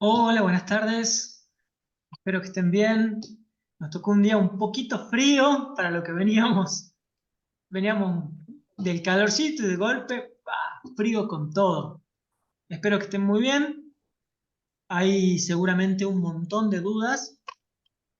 Hola, buenas tardes. Espero que estén bien. Nos tocó un día un poquito frío para lo que veníamos del calorcito y de golpe, frío con todo. Espero que estén muy bien. Hay seguramente un montón de dudas.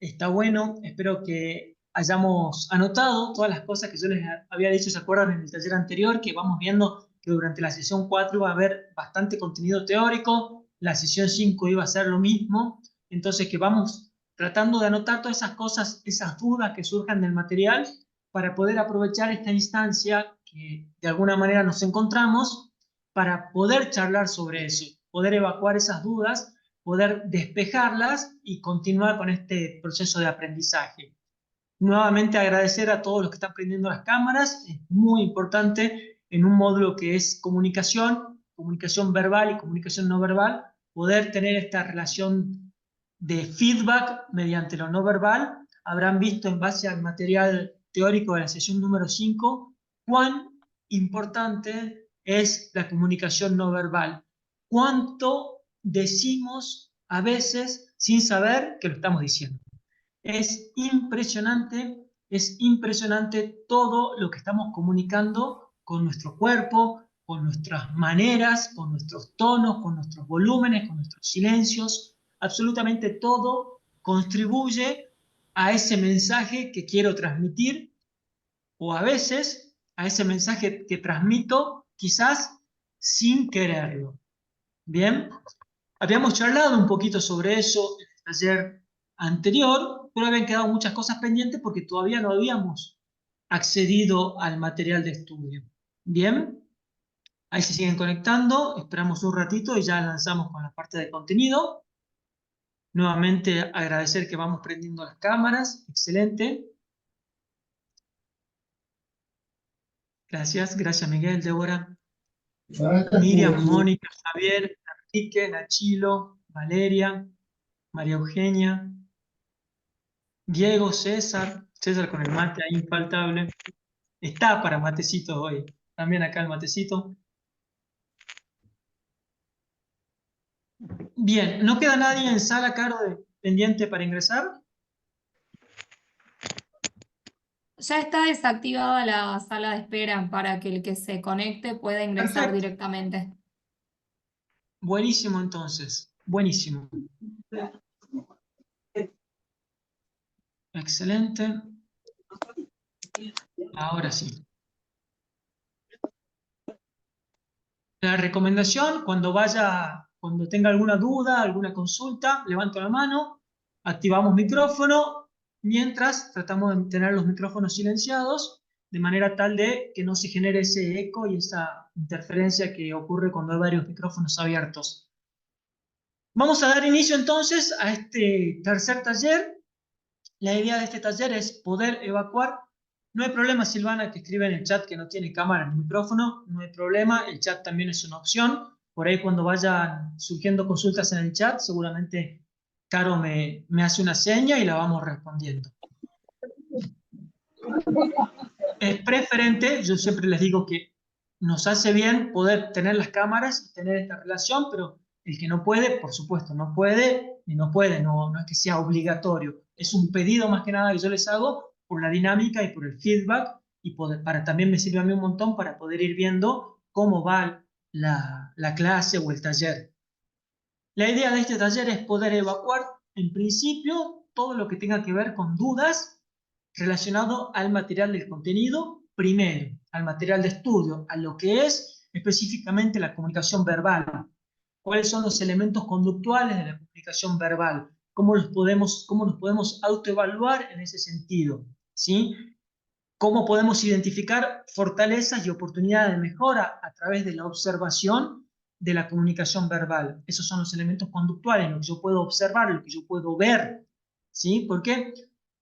Está bueno. Espero que hayamos anotado todas las cosas que yo les había dicho, ¿se acuerdan en el taller anterior? Que vamos viendo que durante la sesión 4 va a haber bastante contenido teórico, la sesión 5 iba a ser lo mismo, entonces que vamos tratando de anotar todas esas cosas, esas dudas que surjan del material para poder aprovechar esta instancia que de alguna manera nos encontramos para poder charlar sobre eso, poder evacuar esas dudas, poder despejarlas y continuar con este proceso de aprendizaje. Nuevamente agradecer a todos los que están prendiendo las cámaras, es muy importante en un módulo que es comunicación verbal y comunicación no verbal, poder tener esta relación de feedback mediante lo no verbal. Habrán visto en base al material teórico de la sesión número 5 cuán importante es la comunicación no verbal, cuánto decimos a veces sin saber que lo estamos diciendo. Es impresionante todo lo que estamos comunicando con nuestro cuerpo, con nuestras maneras, con nuestros tonos, con nuestros volúmenes, con nuestros silencios. Absolutamente todo contribuye a ese mensaje que quiero transmitir o a veces a ese mensaje que transmito quizás sin quererlo. Bien, habíamos charlado un poquito sobre eso en el taller anterior, pero habían quedado muchas cosas pendientes porque todavía no habíamos accedido al material de estudio. Bien, ahí se siguen conectando, esperamos un ratito y ya lanzamos con la parte de contenido. Nuevamente agradecer que vamos prendiendo las cámaras, excelente. Gracias, gracias Miguel, Débora, Miriam, Mónica, Javier, Enrique, Nachilo, Valeria, María Eugenia, Diego, César con el mate ahí infaltable. Está para matecitos hoy. También acá el matecito. Bien, ¿no queda nadie en sala, Caro, pendiente para ingresar? Ya está desactivada la sala de espera para que el que se conecte pueda ingresar Perfecto. directamente. Buenísimo entonces. Buenísimo. Excelente. Ahora sí. La recomendación, cuando tenga alguna duda, alguna consulta, levanto la mano, activamos micrófono, mientras tratamos de tener los micrófonos silenciados, de manera tal de que no se genere ese eco y esa interferencia que ocurre cuando hay varios micrófonos abiertos. Vamos a dar inicio entonces a este tercer taller. La idea de este taller es poder evacuar. No hay problema, Silvana, que escribe en el chat que no tiene cámara ni micrófono. No hay problema, el chat también es una opción. Por ahí cuando vayan surgiendo consultas en el chat, seguramente Caro me hace una seña y la vamos respondiendo. Es preferente, yo siempre les digo que nos hace bien poder tener las cámaras y tener esta relación, pero el que no puede, por supuesto, no puede y no puede, no es que sea obligatorio. Es un pedido más que nada que yo les hago por la dinámica y por el feedback y también me sirve a mí un montón para poder ir viendo cómo va la clase o el taller. La idea de este taller es poder evacuar, en principio, todo lo que tenga que ver con dudas relacionado al material del contenido, primero, al material de estudio, a lo que es específicamente la comunicación verbal. ¿Cuáles son los elementos conductuales de la comunicación verbal? Cómo nos podemos autoevaluar en ese sentido? ¿Sí? ¿Cómo podemos identificar fortalezas y oportunidades de mejora a través de la observación de la comunicación verbal? Esos son los elementos conductuales, lo que yo puedo observar, lo que yo puedo ver. ¿Sí? Porque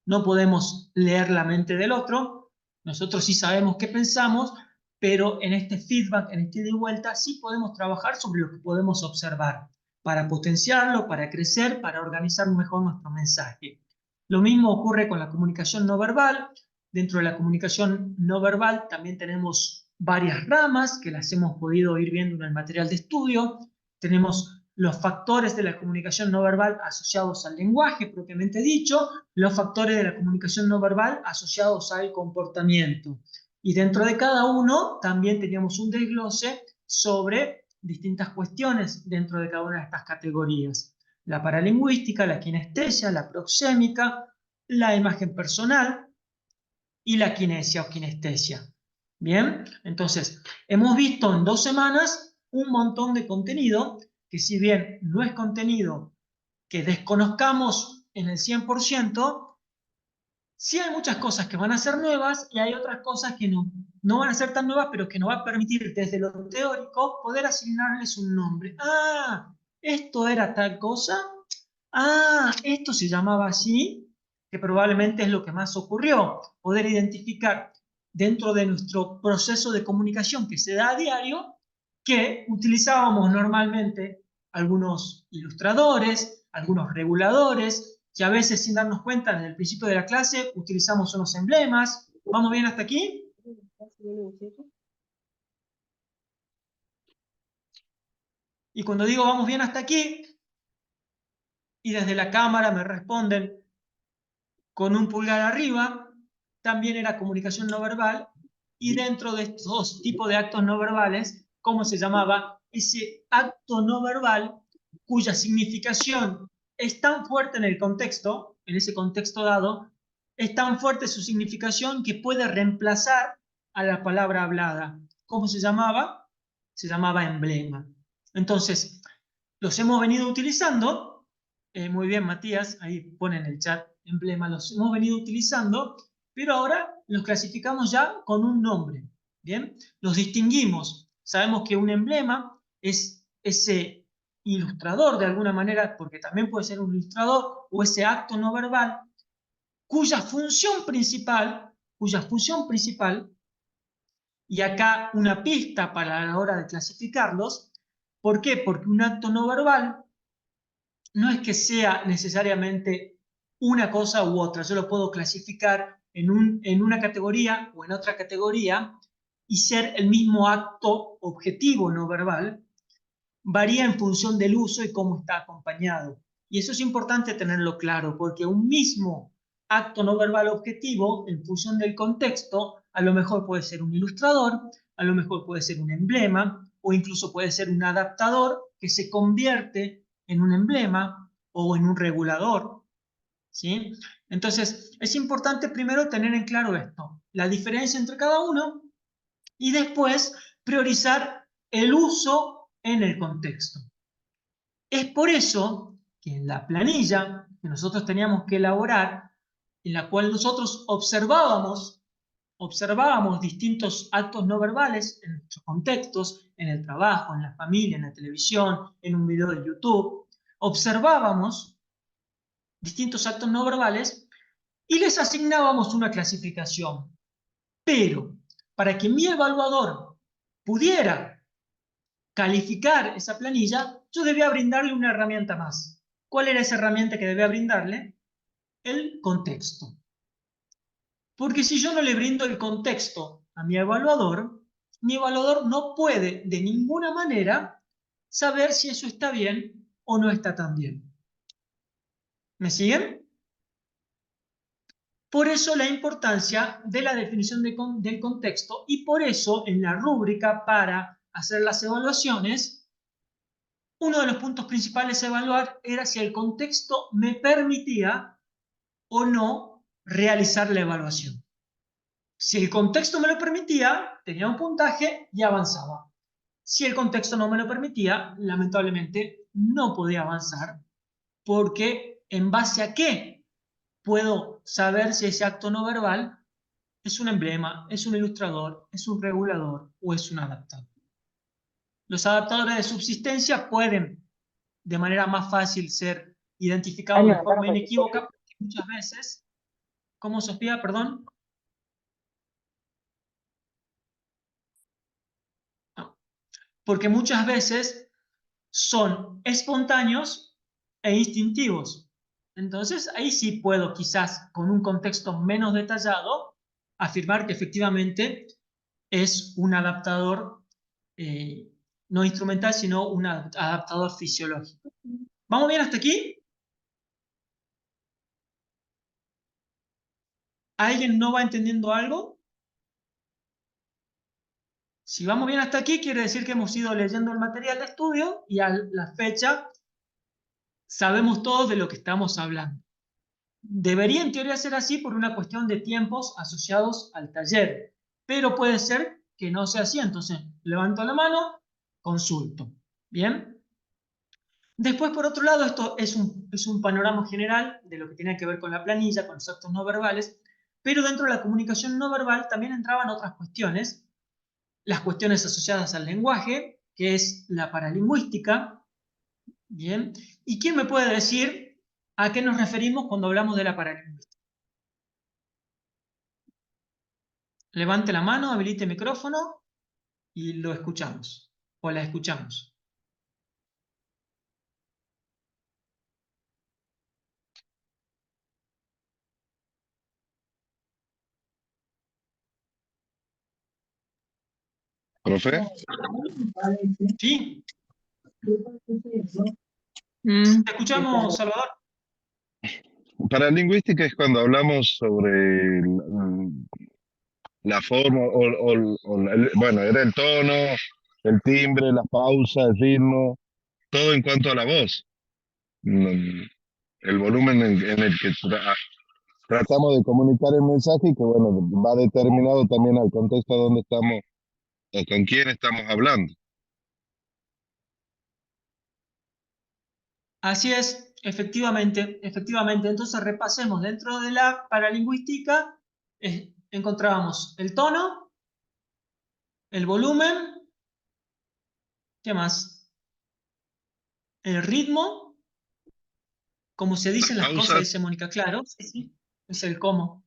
no podemos leer la mente del otro, nosotros sí sabemos qué pensamos, pero en este feedback, en este ida y vuelta, sí podemos trabajar sobre lo que podemos observar para potenciarlo, para crecer, para organizar mejor nuestro mensaje. Lo mismo ocurre con la comunicación no verbal. Dentro de la comunicación no verbal también tenemos varias ramas que las hemos podido ir viendo en el material de estudio. Tenemos los factores de la comunicación no verbal asociados al lenguaje propiamente dicho, los factores de la comunicación no verbal asociados al comportamiento. Y dentro de cada uno también teníamos un desglose sobre distintas cuestiones dentro de cada una de estas categorías. La paralingüística, la kinestesia, la proxémica, la imagen personal y la kinesia o kinestesia. Bien, entonces hemos visto en 2 semanas un montón de contenido que, si bien no es contenido que desconozcamos en el 100%, sí hay muchas cosas que van a ser nuevas y hay otras cosas que no van a ser tan nuevas, pero que nos va a permitir desde lo teórico poder asignarles un nombre. Ah, esto era tal cosa. Ah, esto se llamaba así, que probablemente es lo que más ocurrió. Poder identificar dentro de nuestro proceso de comunicación que se da a diario, que utilizábamos normalmente algunos ilustradores, algunos reguladores, que a veces, sin darnos cuenta, desde el principio de la clase utilizamos unos emblemas. ¿Vamos bien hasta aquí? Y cuando digo vamos bien hasta aquí, y desde la cámara me responden con un pulgar arriba, también era comunicación no verbal, y dentro de estos tipos de actos no verbales, ¿cómo se llamaba? Ese acto no verbal cuya significación es tan fuerte en el contexto, en ese contexto dado, es tan fuerte su significación que puede reemplazar a la palabra hablada. ¿Cómo se llamaba? Se llamaba emblema. Entonces, los hemos venido utilizando. Muy bien, Matías, ahí pone en el chat emblema, los hemos venido utilizando, pero ahora los clasificamos ya con un nombre. Bien, los distinguimos. Sabemos que un emblema es ese ilustrador de alguna manera, porque también puede ser un ilustrador, o ese acto no verbal, cuya función principal, y acá una pista para la hora de clasificarlos. ¿Por qué? Porque un acto no verbal no es que sea necesariamente una cosa u otra. Yo lo puedo clasificar en una categoría o en otra categoría y ser el mismo acto objetivo no verbal. Varía en función del uso y cómo está acompañado. Y eso es importante tenerlo claro, porque un mismo acto no verbal objetivo, en función del contexto, a lo mejor puede ser un ilustrador, a lo mejor puede ser un emblema, o incluso puede ser un adaptador que se convierte en un emblema o en un regulador. ¿Sí? Entonces, es importante primero tener en claro esto, la diferencia entre cada uno, y después priorizar el uso en el contexto. Es por eso que en la planilla que nosotros teníamos que elaborar, en la cual nosotros observábamos distintos actos no verbales en nuestros contextos, en el trabajo, en la familia, en la televisión, en un video de YouTube, observábamos distintos actos no verbales y les asignábamos una clasificación. Pero para que mi evaluador pudiera calificar esa planilla, yo debía brindarle una herramienta más. ¿Cuál era esa herramienta que debía brindarle? El contexto. Porque si yo no le brindo el contexto a mi evaluador no puede de ninguna manera saber si eso está bien o no está tan bien. ¿Me siguen? Por eso la importancia de la definición del contexto, y por eso en la rúbrica para hacer las evaluaciones, uno de los puntos principales a evaluar era si el contexto me permitía o no realizar la evaluación. Si el contexto me lo permitía, tenía un puntaje y avanzaba. Si el contexto no me lo permitía, lamentablemente no podía avanzar, porque ¿en base a qué puedo saber si ese acto no verbal es un emblema, es un ilustrador, es un regulador o es un adaptador? Los adaptadores de subsistencia pueden de manera más fácil ser identificados de forma inequívoca, porque muchas veces, ¿cómo, Sofía? Perdón. No. Porque muchas veces son espontáneos e instintivos. Entonces, ahí sí puedo, quizás con un contexto menos detallado, afirmar que efectivamente es un adaptador no instrumental, sino un adaptador fisiológico. ¿Vamos bien hasta aquí? ¿Alguien no va entendiendo algo? Si vamos bien hasta aquí, quiere decir que hemos ido leyendo el material de estudio y a la fecha sabemos todos de lo que estamos hablando. Debería en teoría ser así por una cuestión de tiempos asociados al taller, pero puede ser que no sea así, entonces levanto la mano, consulto. ¿Bien? Después, por otro lado, esto es un panorama general de lo que tiene que ver con la planilla, con los actos no verbales, pero dentro de la comunicación no verbal también entraban otras cuestiones, las cuestiones asociadas al lenguaje, que es la paralingüística. ¿Bien? ¿Y quién me puede decir a qué nos referimos cuando hablamos de la paralingüística? Levante la mano, habilite el micrófono y lo escuchamos, o la escuchamos. ¿Profe? ¿Sí? Te escuchamos, Salvador. Para lingüística es cuando hablamos sobre la forma, bueno, era el tono, el timbre, la pausa, el ritmo, todo en cuanto a la voz. El volumen en el que tratamos de comunicar el mensaje y que, bueno, va determinado también al contexto donde estamos o con quién estamos hablando. Así es, efectivamente, efectivamente. Entonces repasemos, dentro de la paralingüística encontrábamos el tono, el volumen, ¿qué más? El ritmo, como se Las dicen las cosas, pausas dice Mónica, claro, sí, sí, es el cómo.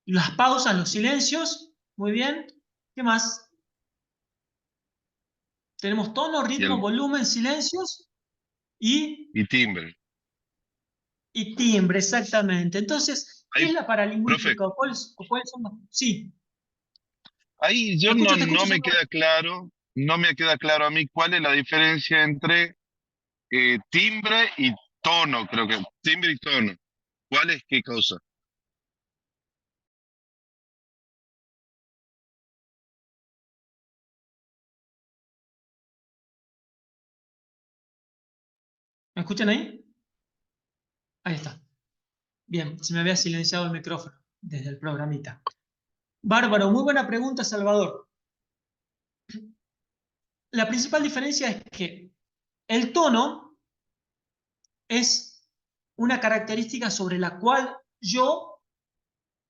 Las pausas, los silencios, muy bien. ¿Qué más? Tenemos tono, y, ritmo, volumen, silencios y, y timbre. y timbre, exactamente. Entonces, ¿qué Ahí, es la profe, paralingüística? ¿Cuáles son los...? Sí, ahí yo te escucho, no me Salvador. queda claro, no me queda claro a mí cuál es la diferencia entre timbre y tono, creo que. Timbre y tono. ¿Cuál es qué cosa? ¿Me escuchan ahí? Ahí está. Bien, se me había silenciado el micrófono desde el programita. Bárbaro, muy buena pregunta, Salvador. La principal diferencia es que el tono es una característica sobre la cual yo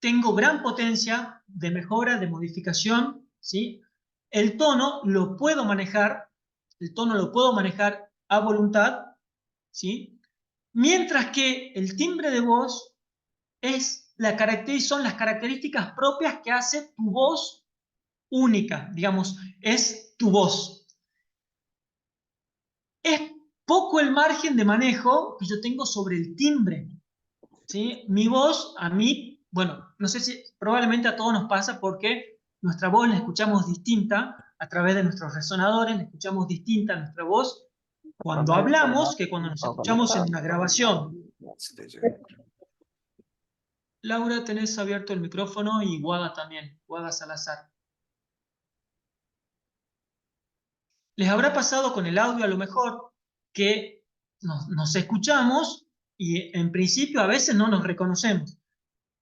tengo gran potencia de mejora, de modificación, ¿sí? El tono lo puedo manejar, el tono lo puedo manejar a voluntad, ¿sí? Mientras que el timbre de voz son las características propias que hace tu voz única, digamos, es tu voz. Es poco el margen de manejo que yo tengo sobre el timbre, ¿sí? Mi voz, a mí, bueno, no sé si probablemente a todos nos pasa porque nuestra voz la escuchamos distinta a través de nuestros resonadores, la escuchamos distinta a nuestra voz cuando hablamos que cuando nos escuchamos en una grabación. Laura, tenés abierto el micrófono y Guada también, Guada Salazar. Les habrá pasado con el audio a lo mejor que nos escuchamos y en principio a veces no nos reconocemos.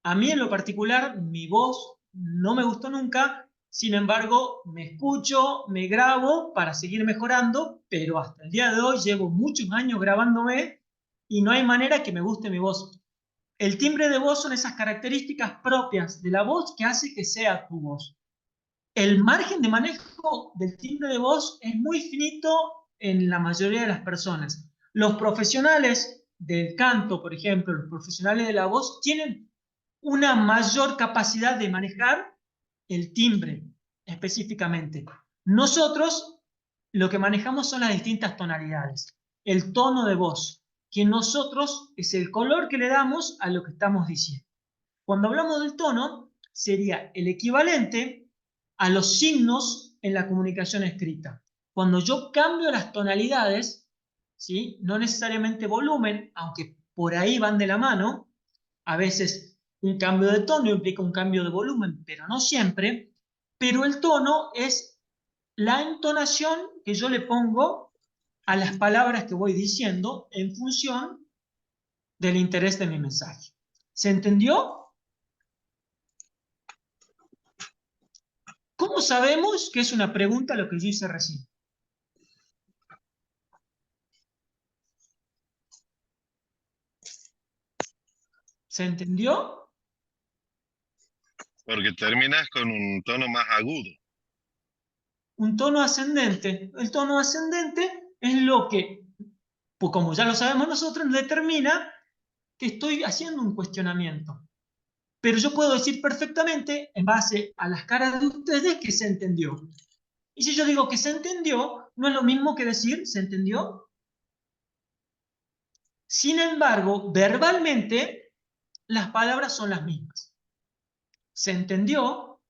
A mí en lo particular mi voz no me gustó nunca, sin embargo me escucho, me grabo para seguir mejorando, pero hasta el día de hoy llevo muchos años grabándome y no hay manera que me guste mi voz. El timbre de voz son esas características propias de la voz que hace que sea tu voz. El margen de manejo del timbre de voz es muy finito en la mayoría de las personas. Los profesionales del canto, por ejemplo, los profesionales de la voz, tienen una mayor capacidad de manejar el timbre específicamente. Nosotros lo que manejamos son las distintas tonalidades, el tono de voz, que nosotros es el color que le damos a lo que estamos diciendo. Cuando hablamos del tono, sería el equivalente a los signos en la comunicación escrita. cuando yo cambio las tonalidades, ¿sí? No necesariamente volumen, aunque por ahí van de la mano, a veces un cambio de tono implica un cambio de volumen, pero no siempre, pero el tono es la entonación que yo le pongo a las palabras que voy diciendo en función del interés de mi mensaje. ¿Se entendió? ¿Cómo sabemos que es una pregunta lo que yo hice recién? ¿Se entendió? Porque terminas con un tono más agudo. Un tono ascendente. El tono ascendente es lo que, pues como ya lo sabemos nosotros, determina que estoy haciendo un cuestionamiento. Pero yo puedo decir perfectamente, en base a las caras de ustedes, que se entendió. Y si yo digo que se entendió, no es lo mismo que decir se entendió. Sin embargo, verbalmente, las palabras son las mismas. Se entendió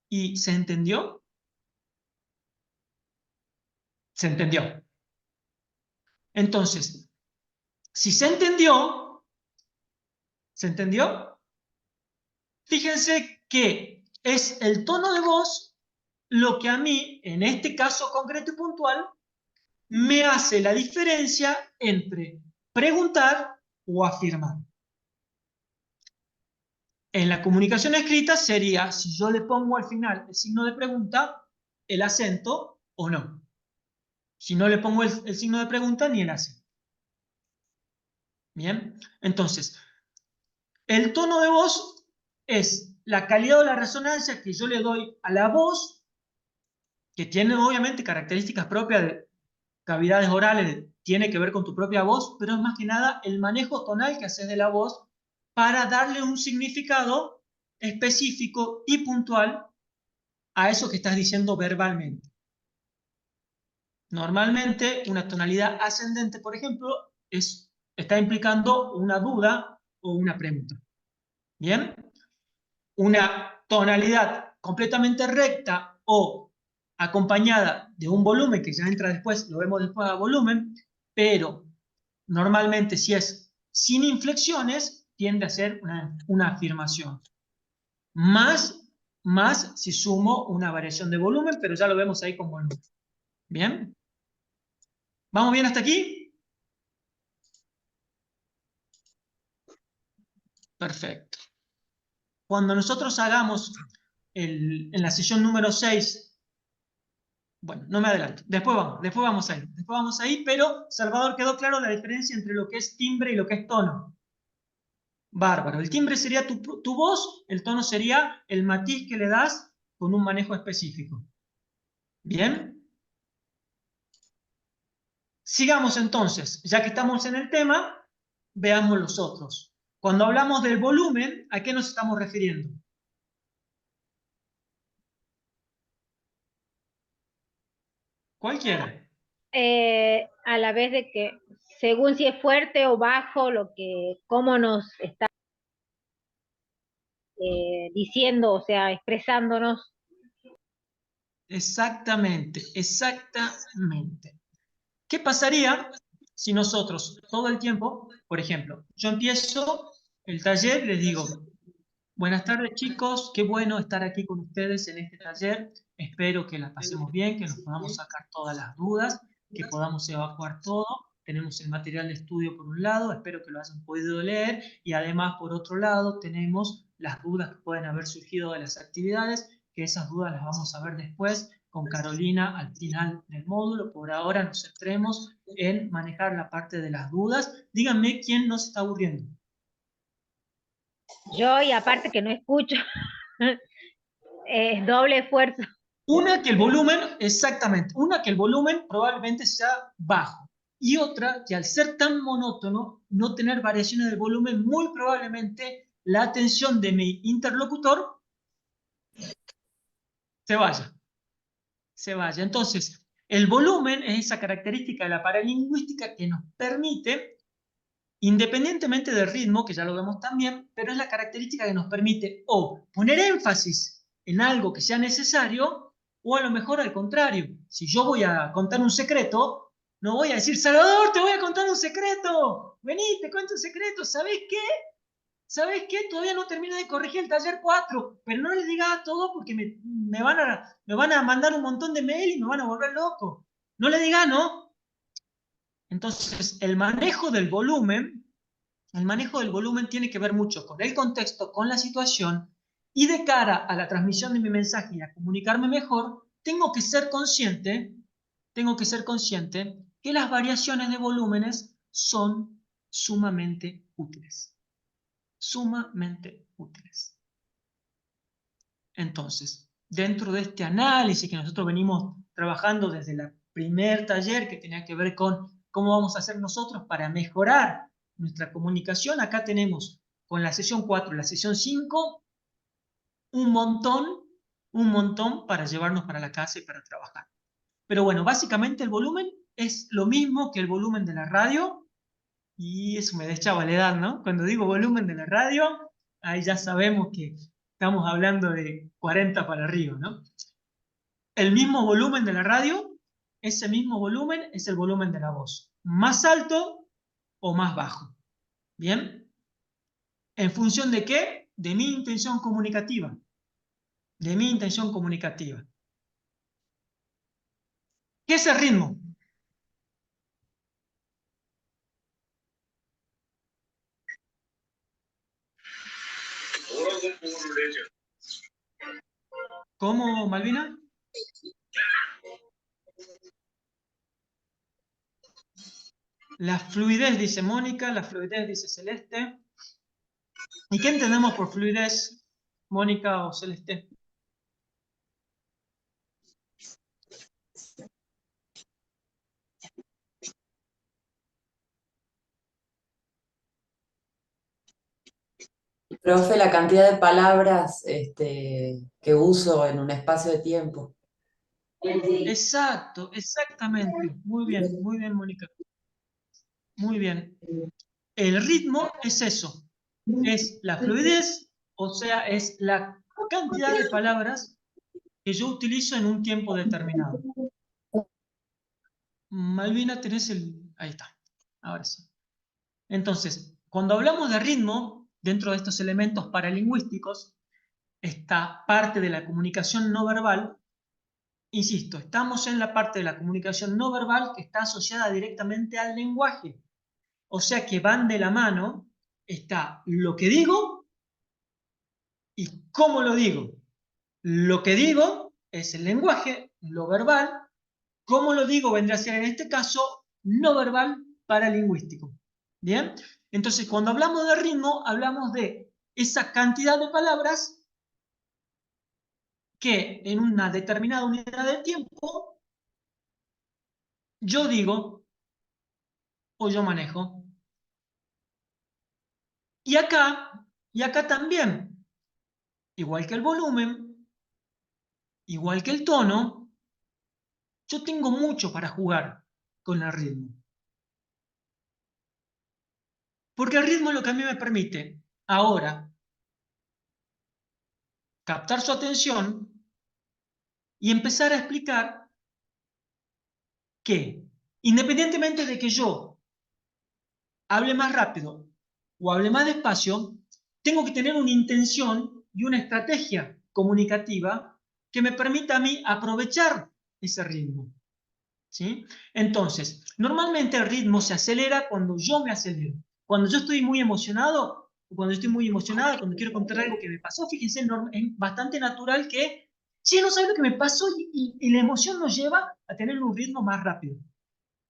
y se entendió. Se entendió. Entonces, si se entendió, ¿se entendió? Fíjense que es el tono de voz lo que a mí, en este caso concreto y puntual, me hace la diferencia entre preguntar o afirmar. En la comunicación escrita sería, si yo le pongo al final el signo de pregunta, el acento o no. Si no le pongo el signo de pregunta, ni el acento. Bien, entonces, el tono de voz es la calidad o la resonancia que yo le doy a la voz, que tiene obviamente características propias de cavidades orales, tiene que ver con tu propia voz, pero es más que nada el manejo tonal que haces de la voz para darle un significado específico y puntual a eso que estás diciendo verbalmente. Normalmente, una tonalidad ascendente, por ejemplo, está implicando una duda o una pregunta. ¿Bien? Una tonalidad completamente recta o acompañada de un volumen, que ya entra después, lo vemos después a volumen, pero normalmente si es sin inflexiones, tiende a ser una afirmación. Más si sumo una variación de volumen, pero ya lo vemos ahí con volumen. ¿Bien? ¿Vamos bien hasta aquí? Perfecto. Cuando nosotros hagamos en la sesión número 6, bueno, no me adelanto, después vamos ahí, pero Salvador, quedó claro la diferencia entre lo que es timbre y lo que es tono. Bárbaro. El timbre sería tu voz, el tono sería el matiz que le das con un manejo específico. ¿Bien? Sigamos entonces, ya que estamos en el tema, veamos los otros. Cuando hablamos del volumen, ¿a qué nos estamos refiriendo? Cualquiera. A la vez de que según si es fuerte o bajo, cómo nos está diciendo, o sea, expresándonos. Exactamente, exactamente. ¿Qué pasaría si nosotros todo el tiempo, por ejemplo, yo empiezo el taller, les digo, buenas tardes chicos, qué bueno estar aquí con ustedes en este taller, espero que la pasemos bien, que nos podamos sacar todas las dudas, que podamos evacuar todo, tenemos el material de estudio por un lado, espero que lo hayan podido leer, y además por otro lado tenemos las dudas que pueden haber surgido de las actividades, que esas dudas las vamos a ver después con Carolina al final del módulo. Por ahora nos centremos en manejar la parte de las dudas. Díganme quién nos está aburriendo. Yo, y aparte que no escucho, es doble esfuerzo. Una que el volumen, exactamente, una que el volumen probablemente sea bajo. Y otra que al ser tan monótono, no tener variaciones de volumen, muy probablemente la atención de mi interlocutor se vaya. Se vaya. Entonces, el volumen es esa característica de la paralingüística que nos permite, independientemente del ritmo, que ya lo vemos también, pero es la característica que nos permite o poner énfasis en algo que sea necesario O a lo mejor al contrario, si yo voy a contar un secreto, no voy a decir, Salvador, te voy a contar un secreto. Vení, te cuento un secreto. ¿Sabés qué? ¿Sabés qué? Todavía no termino de corregir el taller 4, pero no les diga todo porque me van a mandar un montón de mail y me van a volver loco. No le diga, ¿no? Entonces, el manejo del volumen tiene que ver mucho con el contexto, con la situación, y de cara a la transmisión de mi mensaje y a comunicarme mejor, tengo que ser consciente que las variaciones de volúmenes son sumamente útiles. Sumamente útiles. Entonces, dentro de este análisis que nosotros venimos trabajando desde el primer taller que tenía que ver con cómo vamos a hacer nosotros para mejorar nuestra comunicación, acá tenemos con la sesión 4 y la sesión 5 un montón para llevarnos para la casa y para trabajar. Pero bueno, básicamente el volumen es lo mismo que el volumen de la radio, y eso me deschaba la edad, ¿no? Cuando digo volumen de la radio, ahí ya sabemos que estamos hablando de 40 para arriba, ¿no? El mismo volumen de la radio, ese mismo volumen es el volumen de la voz. Más alto o más bajo. ¿Bien? ¿En función de qué? De mi intención comunicativa. De mi intención comunicativa. ¿Qué es el ritmo? ¿Cómo, Malvina? La fluidez, dice Mónica, la fluidez, dice Celeste. ¿Y qué entendemos por fluidez, Mónica o Celeste? Profe, la cantidad de palabras que uso en un espacio de tiempo. Exacto, exactamente. Muy bien, Mónica. Muy bien. El ritmo es eso. Es la fluidez, o sea, es la cantidad de palabras que yo utilizo en un tiempo determinado. Malvina, tenés el... Ahí está. Ahora sí. Entonces, cuando hablamos de ritmo, dentro de estos elementos paralingüísticos, está parte de la comunicación no verbal. Insisto, estamos en la parte de la comunicación no verbal que está asociada directamente al lenguaje. O sea que van de la mano, está lo que digo y cómo lo digo. Lo que digo es el lenguaje, lo verbal. Cómo lo digo vendrá a ser en este caso no verbal paralingüístico. ¿Bien? Entonces, cuando hablamos de ritmo, hablamos de esa cantidad de palabras que en una determinada unidad de tiempo yo digo o yo manejo. Y acá también, igual que el volumen, igual que el tono, yo tengo mucho para jugar con el ritmo. Porque el ritmo es lo que a mí me permite ahora captar su atención y empezar a explicar que, independientemente de que yo hable más rápido o hable más despacio, tengo que tener una intención y una estrategia comunicativa que me permita a mí aprovechar ese ritmo. ¿Sí? Entonces, normalmente el ritmo se acelera cuando yo me acelero. Cuando yo estoy muy emocionado, o cuando estoy muy emocionada, cuando quiero contar algo que me pasó, fíjense, es bastante natural que, sí, no sabe lo que me pasó y la emoción nos lleva a tener un ritmo más rápido.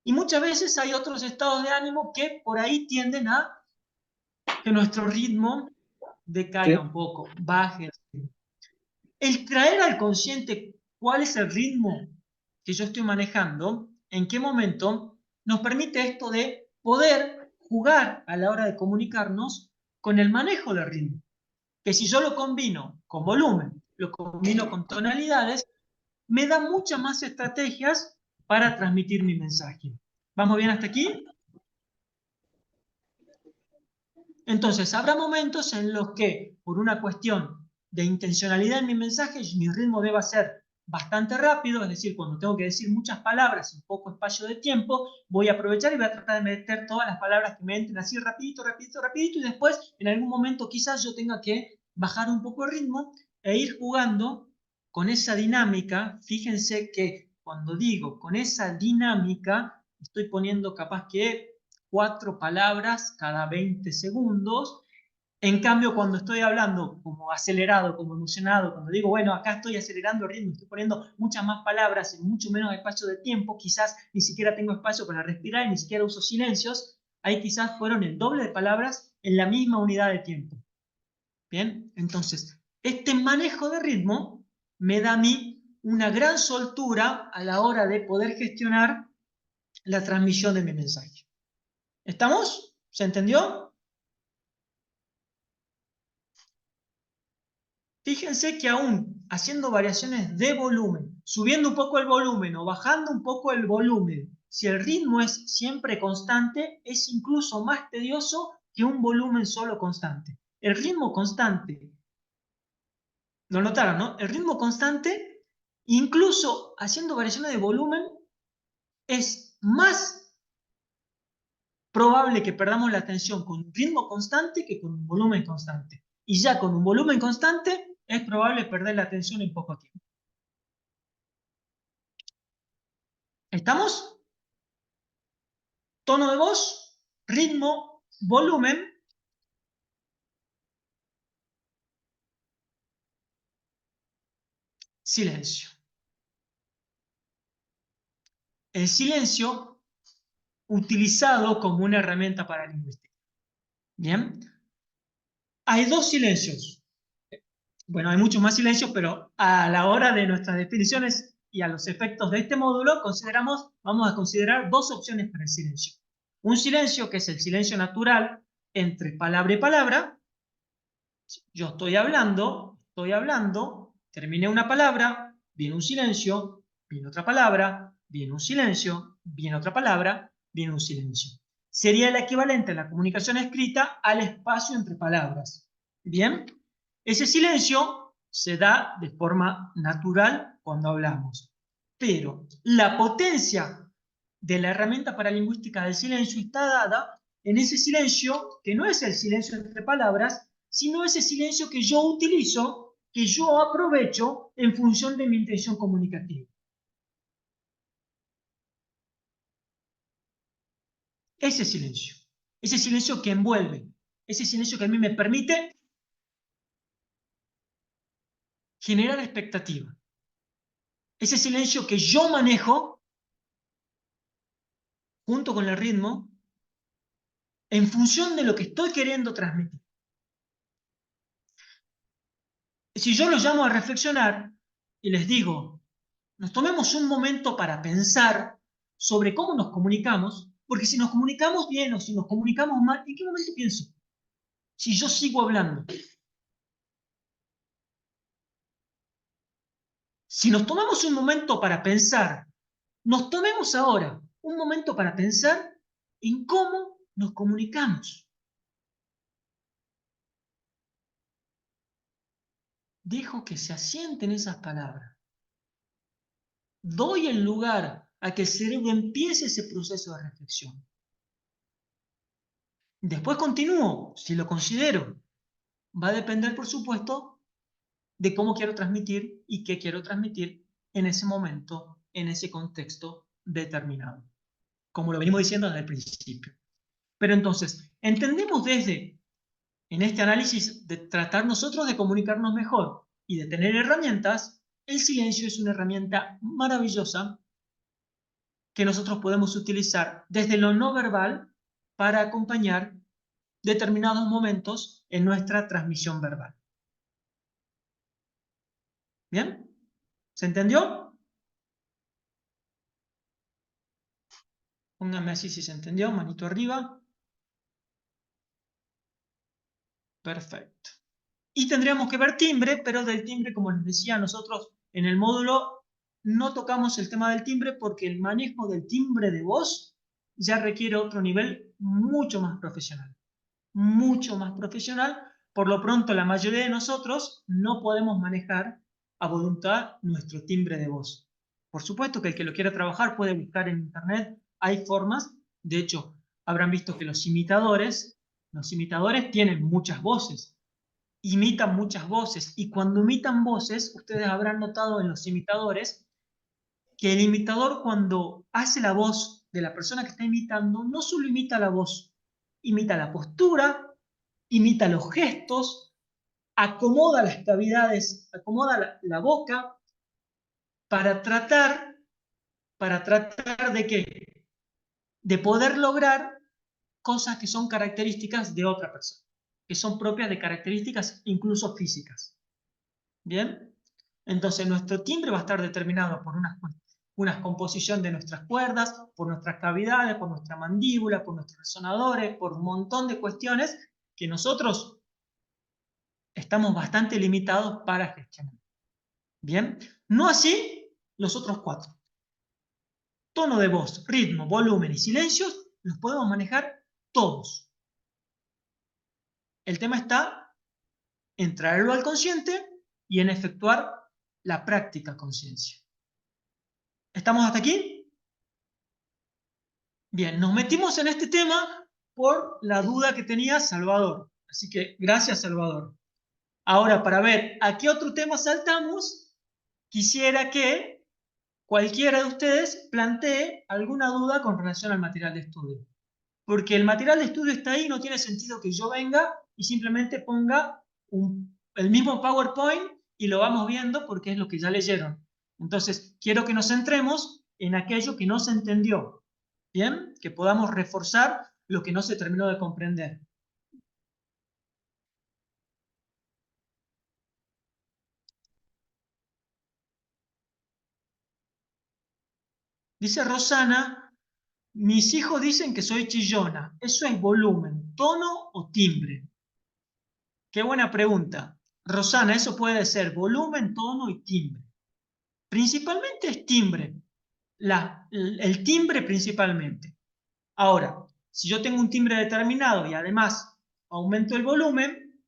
Y muchas veces hay otros estados de ánimo que por ahí tienden a que nuestro ritmo decaiga un poco, baje. El traer al consciente cuál es el ritmo que yo estoy manejando, en qué momento, nos permite esto de poder jugar a la hora de comunicarnos con el manejo del ritmo. Que si yo lo combino con volumen, lo combino con tonalidades, me da muchas más estrategias para transmitir mi mensaje. ¿Vamos bien hasta aquí? Entonces, habrá momentos en los que, por una cuestión de intencionalidad en mi mensaje, mi ritmo deba ser bastante rápido, es decir, cuando tengo que decir muchas palabras en poco espacio de tiempo, voy a aprovechar y voy a tratar de meter todas las palabras que me entren así rapidito, rapidito, rapidito, y después en algún momento quizás yo tenga que bajar un poco el ritmo e ir jugando con esa dinámica. Fíjense que cuando digo con esa dinámica, estoy poniendo capaz que 4 palabras cada 20 segundos. En cambio, cuando estoy hablando como acelerado, como emocionado, cuando digo, bueno, acá estoy acelerando el ritmo, estoy poniendo muchas más palabras en mucho menos espacio de tiempo, quizás ni siquiera tengo espacio para respirar y ni siquiera uso silencios, ahí quizás fueron el doble de palabras en la misma unidad de tiempo. Bien, entonces, este manejo de ritmo me da a mí una gran soltura a la hora de poder gestionar la transmisión de mi mensaje. ¿Estamos? ¿Se entendió? Fíjense que aún haciendo variaciones de volumen, subiendo un poco el volumen o bajando un poco el volumen, si el ritmo es siempre constante, es incluso más tedioso que un volumen solo constante. El ritmo constante, ¿lo notaron, no? El ritmo constante, incluso haciendo variaciones de volumen, es más probable que perdamos la atención con un ritmo constante que con un volumen constante. Y ya con un volumen constante, es probable perder la atención en poco tiempo. ¿Estamos? Tono de voz, ritmo, volumen. Silencio. El silencio utilizado como una herramienta paralingüística. Bien. Hay 2 silencios. Bueno, hay muchos más silencios, pero a la hora de nuestras definiciones y a los efectos de este módulo, vamos a considerar 2 opciones para el silencio. Un silencio que es el silencio natural entre palabra y palabra. Yo estoy hablando, terminé una palabra, viene un silencio, viene otra palabra, viene un silencio, viene otra palabra, viene un silencio. Sería el equivalente en la comunicación escrita al espacio entre palabras. Bien, ese silencio se da de forma natural cuando hablamos. Pero la potencia de la herramienta paralingüística del silencio está dada en ese silencio que no es el silencio entre palabras, sino ese silencio que yo utilizo, que yo aprovecho en función de mi intención comunicativa. Ese silencio que envuelve, ese silencio que a mí me permite generar expectativa. Ese silencio que yo manejo junto con el ritmo en función de lo que estoy queriendo transmitir. Si yo los llamo a reflexionar y les digo, nos tomemos un momento para pensar sobre cómo nos comunicamos, porque si nos comunicamos bien o si nos comunicamos mal, ¿en qué momento pienso? Si yo sigo hablando. Si nos tomamos un momento para pensar, nos tomemos ahora un momento para pensar en cómo nos comunicamos. Dejo que se asienten esas palabras. Doy el lugar a que el cerebro empiece ese proceso de reflexión. Después continúo, si lo considero. Va a depender, por supuesto, de cómo quiero transmitir y qué quiero transmitir en ese momento, en ese contexto determinado, como lo venimos diciendo desde el principio. Pero entonces, entendemos en este análisis de tratar nosotros de comunicarnos mejor y de tener herramientas, el silencio es una herramienta maravillosa que nosotros podemos utilizar desde lo no verbal para acompañar determinados momentos en nuestra transmisión verbal. ¿Bien? ¿Se entendió? Pónganme así si se entendió, manito arriba. Perfecto. Y tendríamos que ver timbre, pero del timbre, como les decía, nosotros en el módulo no tocamos el tema del timbre porque el manejo del timbre de voz ya requiere otro nivel mucho más profesional. Mucho más profesional. Por lo pronto, la mayoría de nosotros no podemos manejar a voluntad nuestro timbre de voz. Por supuesto que el que lo quiera trabajar puede buscar en internet, hay formas. De hecho, habrán visto que los imitadores tienen muchas voces, imitan muchas voces, y cuando imitan voces, ustedes habrán notado en los imitadores que el imitador, cuando hace la voz de la persona que está imitando, no solo imita la voz, imita la postura, imita los gestos, acomoda las cavidades, acomoda la boca para tratar de qué, de poder lograr cosas que son características de otra persona, que son propias de características incluso físicas. ¿Bien? Entonces nuestro timbre va a estar determinado por una composición de nuestras cuerdas, por nuestras cavidades, por nuestra mandíbula, por nuestros resonadores, por un montón de cuestiones que nosotros estamos bastante limitados para gestionar. ¿Bien? No así los otros 4. Tono de voz, ritmo, volumen y silencios los podemos manejar todos. El tema está en traerlo al consciente y en efectuar la práctica conciencia. ¿Estamos hasta aquí? Bien, nos metimos en este tema por la duda que tenía Salvador. Así que gracias, Salvador. Ahora, para ver a qué otro tema saltamos, quisiera que cualquiera de ustedes plantee alguna duda con relación al material de estudio. Porque el material de estudio está ahí, no tiene sentido que yo venga y simplemente ponga el mismo PowerPoint y lo vamos viendo porque es lo que ya leyeron. Entonces, quiero que nos centremos en aquello que no se entendió. ¿Bien? Que podamos reforzar lo que no se terminó de comprender. Dice Rosana, mis hijos dicen que soy chillona. ¿Eso es volumen, tono o timbre? Qué buena pregunta. Rosana, eso puede ser volumen, tono y timbre. Principalmente es timbre. El timbre principalmente. Ahora, si yo tengo un timbre determinado y además aumento el volumen,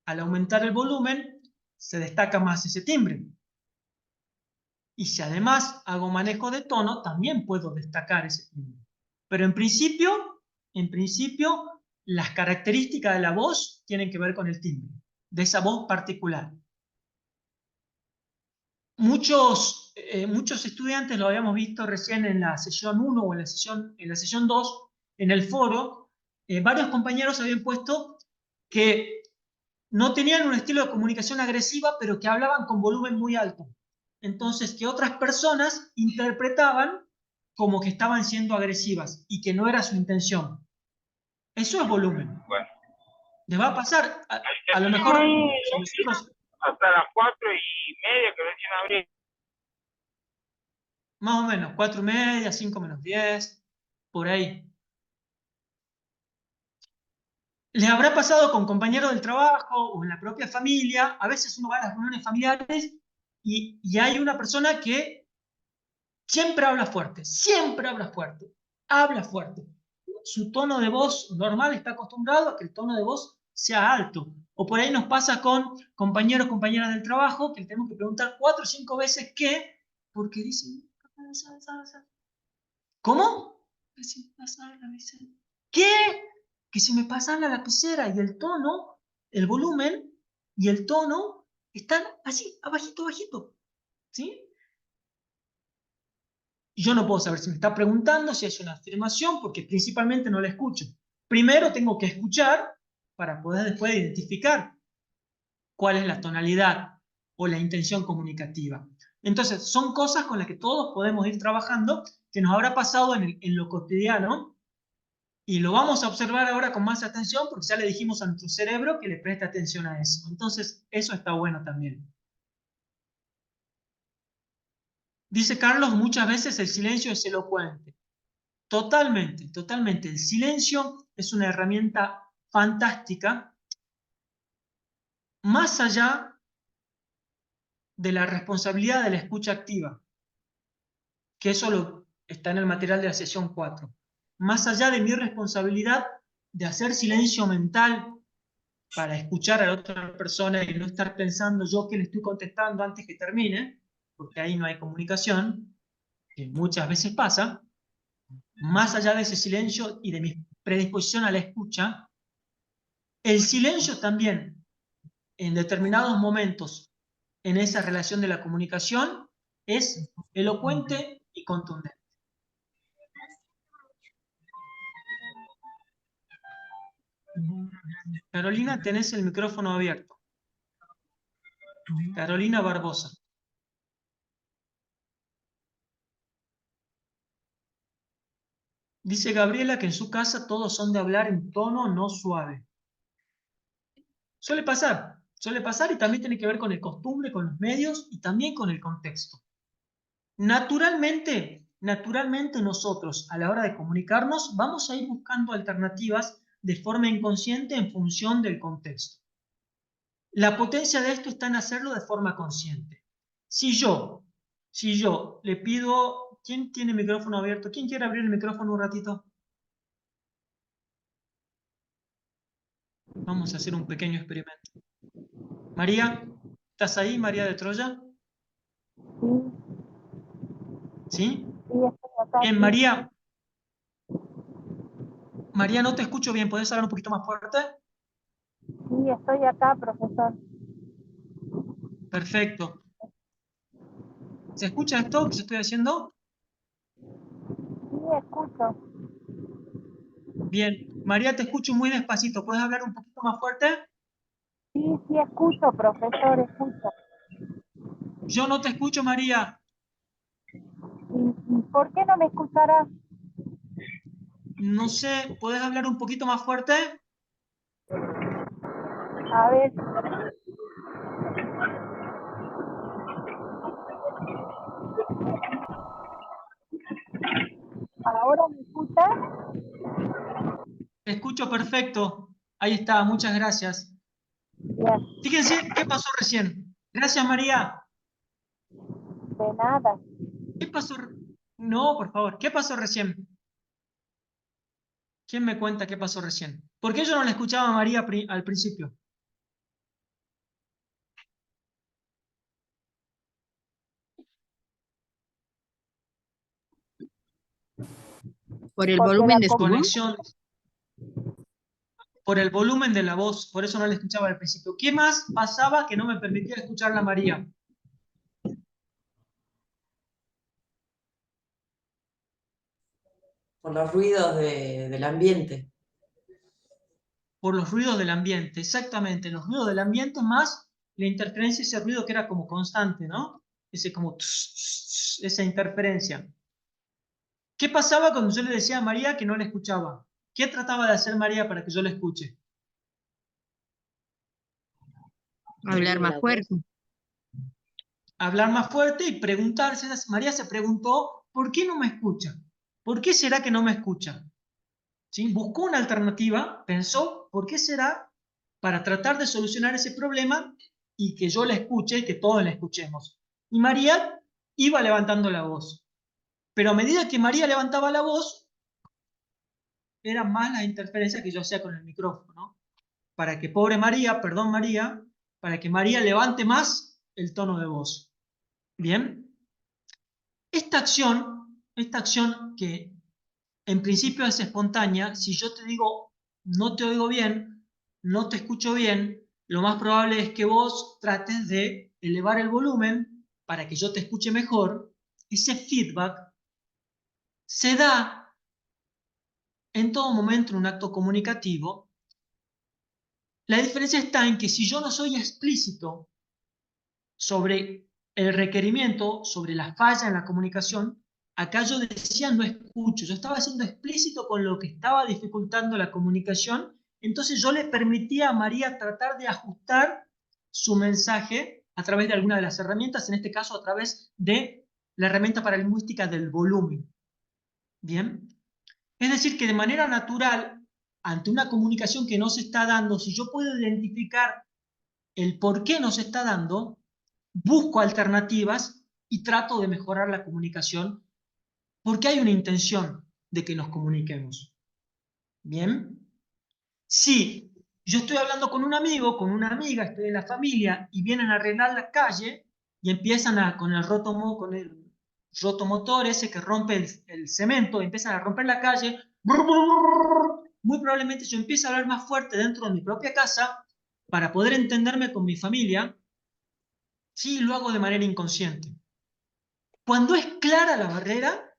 al aumentar el volumen se destaca más ese timbre. Y si además hago manejo de tono, también puedo destacar ese timbre. Pero en principio, las características de la voz tienen que ver con el timbre, de esa voz particular. Muchos estudiantes, lo habíamos visto recién en la sesión 1 o en la sesión 2, en el foro, varios compañeros habían puesto que no tenían un estilo de comunicación agresiva, pero que hablaban con volumen muy alto. Entonces, que otras personas interpretaban como que estaban siendo agresivas y que no era su intención. Eso es volumen. Bueno, Les va a pasar, a lo mejor, si nosotros, hasta las 4:30 que recién abrí. más o menos, 4:30, 5 menos 10, por ahí. Les habrá pasado con compañeros del trabajo o en la propia familia. A veces uno va a las reuniones familiares y hay una persona que siempre habla fuerte, habla fuerte. Su tono de voz normal está acostumbrado a que el tono de voz sea alto. O por ahí nos pasa con compañeros, compañeras del trabajo, que tenemos que preguntar 4 o 5 veces qué, porque dicen, ¿cómo? ¿Qué? Que se me pasa la lapicera y el tono, el volumen y el tono están así, abajito, bajito. ¿Sí? Y yo no puedo saber si me está preguntando, si es una afirmación, porque principalmente no la escucho. Primero tengo que escuchar para poder después identificar cuál es la tonalidad o la intención comunicativa. Entonces, son cosas con las que todos podemos ir trabajando, que nos habrá pasado en lo cotidiano, y lo vamos a observar ahora con más atención, porque ya le dijimos a nuestro cerebro que le preste atención a eso. Entonces, eso está bueno también. Dice Carlos, muchas veces el silencio es elocuente. Totalmente, totalmente. El silencio es una herramienta fantástica, más allá de la responsabilidad de la escucha activa, que eso está en el material de la sesión 4. Más allá de mi responsabilidad de hacer silencio mental para escuchar a la otra persona y no estar pensando yo que le estoy contestando antes que termine, porque ahí no hay comunicación, que muchas veces pasa, más allá de ese silencio y de mi predisposición a la escucha, el silencio también, en determinados momentos, en esa relación de la comunicación, es elocuente y contundente. Carolina, tenés el micrófono abierto. Carolina Barbosa. Dice Gabriela que en su casa todos son de hablar en tono no suave. Suele pasar y también tiene que ver con el costumbre, con los medios y también con el contexto. Naturalmente nosotros a la hora de comunicarnos vamos a ir buscando alternativas de forma inconsciente en función del contexto. La potencia de esto está en hacerlo de forma consciente. Si yo le pido, ¿quién tiene el micrófono abierto? ¿Quién quiere abrir el micrófono un ratito? Vamos a hacer un pequeño experimento. María, ¿estás ahí, María de Troya? ¿Sí? Sí, estoy acá. Bien, Sí, María, no te escucho bien. ¿Podés hablar un poquito más fuerte? sí, estoy acá, profesor. Perfecto. ¿Se escucha esto que estoy haciendo? Sí, escucho. Bien. María, te escucho muy despacito. ¿Puedes hablar un poquito más fuerte? Sí, sí, escucho, profesor, escucho. Yo no te escucho, María. ¿Y por qué no me escuchará? No sé, ¿puedes hablar un poquito más fuerte? A ver. ¿Ahora me escucha? Te escucho perfecto. Ahí está, muchas gracias. Bien, Fíjense, ¿qué pasó recién? Gracias, María. de nada. ¿Qué pasó? No, por favor, ¿qué pasó recién? ¿Quién me cuenta qué pasó recién? ¿Por qué yo no la escuchaba a María al principio? Por el Porque volumen la de su voz. Conexión, por el volumen de la voz, por eso no la escuchaba al principio. ¿Qué más pasaba que no me permitía escucharla a María? Por los ruidos del ambiente. Por los ruidos del ambiente, exactamente, los ruidos del ambiente más la interferencia, ese ruido que era como constante, ¿no? Ese como esa interferencia. ¿Qué pasaba cuando yo le decía a María que no la escuchaba? ¿Qué trataba de hacer María para que yo la escuche? Hablar más fuerte. Hablar más fuerte y preguntarse. María se preguntó, ¿por qué no me escucha? ¿Por qué será que no me escucha? ¿Sí? Buscó una alternativa, pensó, ¿por qué será? Para tratar de solucionar ese problema y que yo la escuche y que todos la escuchemos. Y María iba levantando la voz. Pero a medida que María levantaba la voz, eran más las interferencias que yo hacía con el micrófono, ¿no? Para que pobre María, perdón María, para que María levante más el tono de voz. Bien, esta acción que en principio es espontánea, si yo te digo no te oigo bien, no te escucho bien, lo más probable es que vos trates de elevar el volumen para que yo te escuche mejor. Ese feedback se da en todo momento en un acto comunicativo. La diferencia está en que si yo no soy explícito sobre el requerimiento, sobre la falla en la comunicación, acá yo decía no escucho, yo estaba siendo explícito con lo que estaba dificultando la comunicación, entonces yo le permitía a María tratar de ajustar su mensaje a través de alguna de las herramientas, en este caso a través de la herramienta paralingüística del volumen. ¿Bien? Es decir, que de manera natural, ante una comunicación que no se está dando, si yo puedo identificar el por qué no se está dando, busco alternativas y trato de mejorar la comunicación porque hay una intención de que nos comuniquemos. ¿Bien? Si Yo estoy hablando con un amigo, con una amiga, estoy en la familia y vienen a arreglar la calle y empiezan con el rotomotor ese que rompe el cemento, empiezan a romper la calle. Brr, brr, brr. Muy probablemente yo empiece a hablar más fuerte dentro de mi propia casa para poder entenderme con mi familia. Sí, lo hago de manera inconsciente. Cuando es clara la barrera,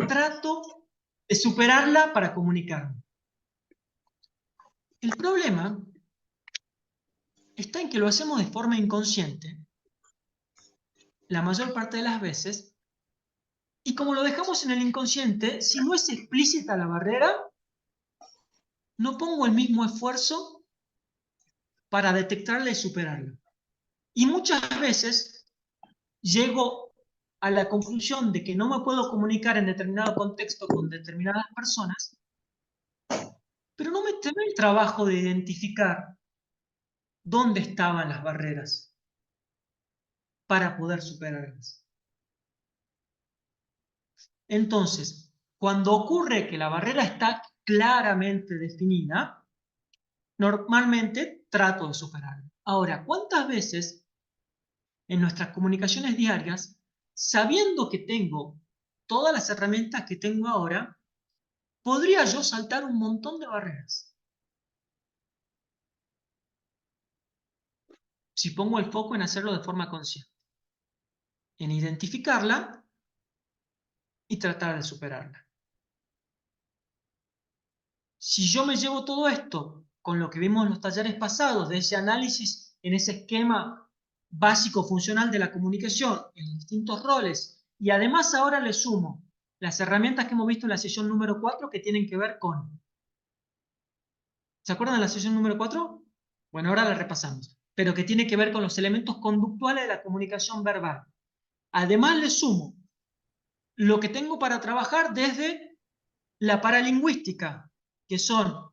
trato de superarla para comunicarme. El problema está en que lo hacemos de forma inconsciente la mayor parte de las veces, y como lo dejamos en el inconsciente, si no es explícita la barrera, no pongo el mismo esfuerzo para detectarla y superarla. Y muchas veces llego a la conclusión de que no me puedo comunicar en determinado contexto con determinadas personas, pero no me tomé el trabajo de identificar dónde estaban las barreras para poder superarlas. Entonces, cuando ocurre que la barrera está claramente definida, normalmente trato de superarla. Ahora, ¿cuántas veces en nuestras comunicaciones diarias, sabiendo que tengo todas las herramientas que tengo ahora, podría yo saltar un montón de barreras? Si pongo el foco en hacerlo de forma consciente, en identificarla y tratar de superarla. Si yo me llevo todo esto con lo que vimos en los talleres pasados, de ese análisis en ese esquema básico funcional de la comunicación, en los distintos roles, y además ahora le sumo las herramientas que hemos visto en la sesión número 4 que tienen que ver con... ¿Se acuerdan de la sesión número 4? Bueno, ahora la repasamos, pero que tiene que ver con los elementos conductuales de la comunicación verbal. Además le sumo lo que tengo para trabajar desde la paralingüística, que son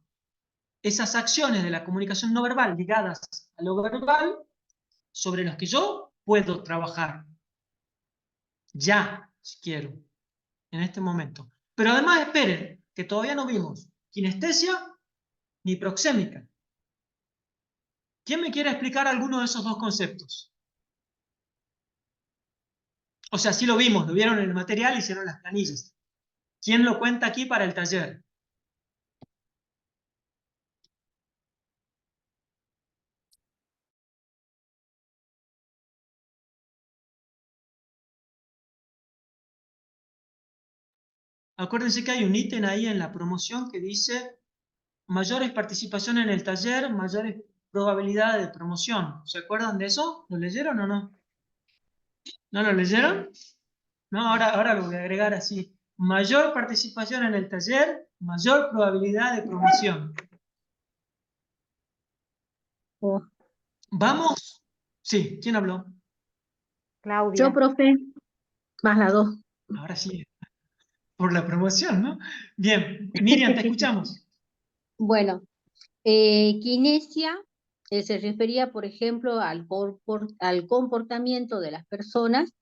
esas acciones de la comunicación no verbal ligadas a lo verbal sobre los que yo puedo trabajar ya, si quiero, en este momento. Pero además esperen, que todavía no vimos kinestesia ni proxémica. ¿Quién me quiere explicar alguno de esos dos conceptos? O sea, sí lo vimos, lo vieron en el material, hicieron las planillas. ¿Quién lo cuenta aquí para el taller? Acuérdense que hay un ítem ahí en la promoción que dice mayores participación en el taller, mayores probabilidades de promoción. ¿Se acuerdan de eso? ¿Lo leyeron o no? ¿No lo leyeron? No, ahora lo voy a agregar así. Mayor participación en el taller, mayor probabilidad de promoción. Oh, ¿Vamos? Sí, ¿quién habló? Yo, Claudia. profe, más las dos. Ahora sí, por la promoción, ¿no? Bien, Miriam, te escuchamos. Bueno, kinesia se refería, por ejemplo, al comportamiento de las personas,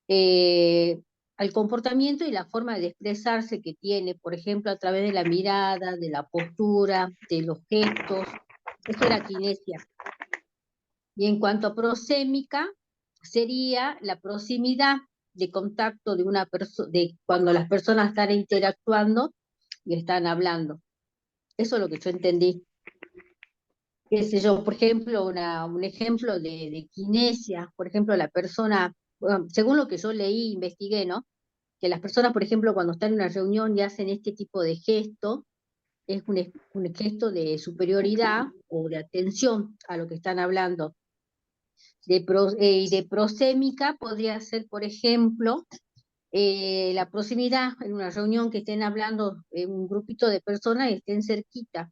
eh, al comportamiento y la forma de expresarse que tiene, por ejemplo, a través de la mirada, de la postura, de los gestos. Eso era kinesia. Y en cuanto a prosémica, sería la proximidad de contacto de una persona, de cuando las personas están interactuando y están hablando. Eso es lo que yo entendí. Qué sé yo, por ejemplo, un ejemplo de kinesia, por ejemplo, la persona, bueno, según lo que yo leí, investigué, ¿no? Que las personas, por ejemplo, cuando están en una reunión y hacen este tipo de gesto, es un gesto de superioridad o de atención a lo que están hablando. Y de prosémica podría ser, por ejemplo, la proximidad en una reunión que estén hablando un grupito de personas y estén cerquita.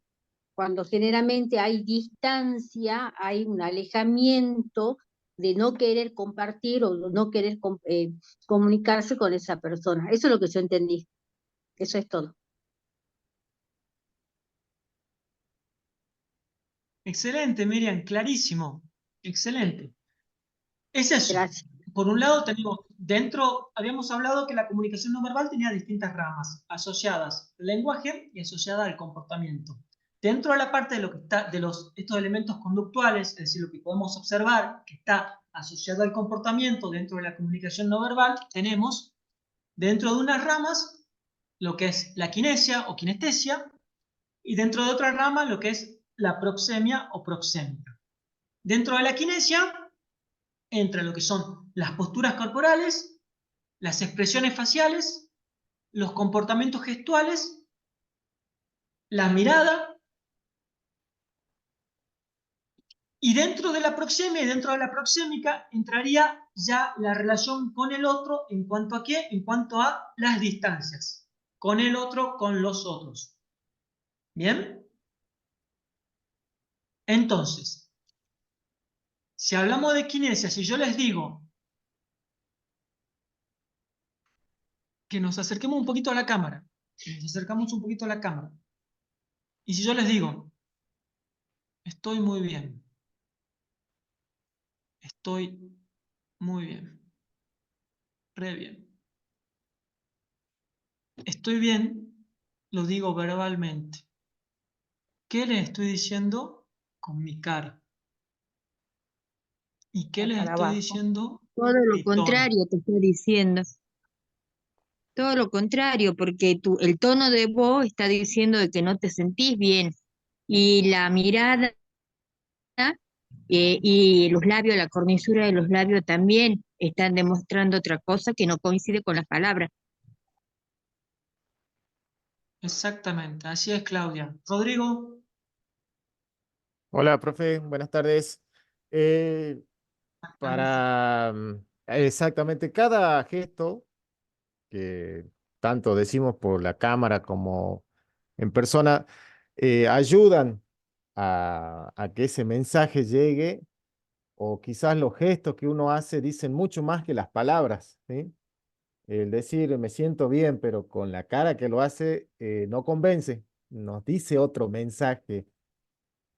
Cuando generalmente hay distancia, hay un alejamiento de no querer compartir o no querer comunicarse con esa persona. Eso es lo que yo entendí. Eso es todo. Excelente, Miriam, clarísimo. Excelente. Es eso. Gracias. Por un lado tenemos habíamos hablado que la comunicación no verbal tenía distintas ramas asociadas al lenguaje y asociadas al comportamiento. Dentro de la parte de lo que está, estos elementos conductuales, es decir, lo que podemos observar que está asociado al comportamiento dentro de la comunicación no verbal, tenemos dentro de unas ramas lo que es la kinesia o kinestesia y dentro de otra rama lo que es la proxemia o proxémica. Dentro de la kinesia entra lo que son las posturas corporales, las expresiones faciales, los comportamientos gestuales, la mirada. Y dentro de la proxemia y dentro de la proxémica entraría ya la relación con el otro en cuanto a qué, en cuanto a las distancias. Con el otro, con los otros. ¿Bien? Entonces, si hablamos de kinesia, si yo les digo que nos acerquemos un poquito a la cámara, que nos acercamos un poquito a la cámara, y si yo les digo, estoy muy bien, estoy muy bien, re bien. Estoy bien, lo digo verbalmente. ¿Qué les estoy diciendo? Con mi cara. ¿Y qué les Para estoy abajo. diciendo? Todo lo Mi tono. contrario te estoy diciendo. Todo lo contrario, porque el tono de voz está diciendo de que no te sentís bien. Y la mirada y los labios, la cornisura de los labios también están demostrando otra cosa que no coincide con las palabras. Exactamente, así es, Claudia. Rodrigo. Hola, profe, buenas tardes. Para exactamente cada gesto que tanto decimos por la cámara como en persona, ayudan a que ese mensaje llegue, o quizás los gestos que uno hace dicen mucho más que las palabras, ¿sí? El decir me siento bien, pero con la cara que lo hace, no convence, nos dice otro mensaje.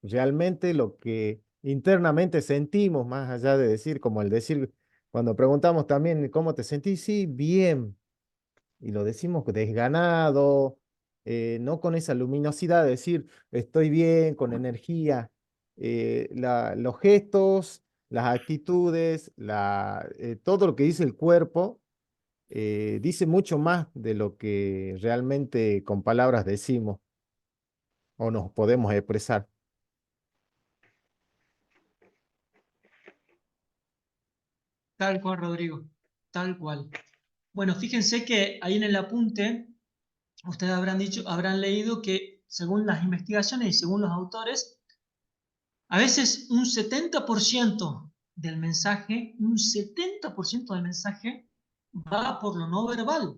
Realmente lo que internamente sentimos, más allá de decir, como el decir, cuando preguntamos también cómo te sentís, sí, bien, y lo decimos desganado, no con esa luminosidad de decir estoy bien, con energía. Los gestos, las actitudes, todo lo que dice el cuerpo, dice mucho más de lo que realmente con palabras decimos o nos podemos expresar. Tal cual, Rodrigo. Tal cual. Bueno, fíjense que ahí en el apunte, ustedes habrán leído que según las investigaciones y según los autores, a veces un 70% del mensaje, va por lo no verbal.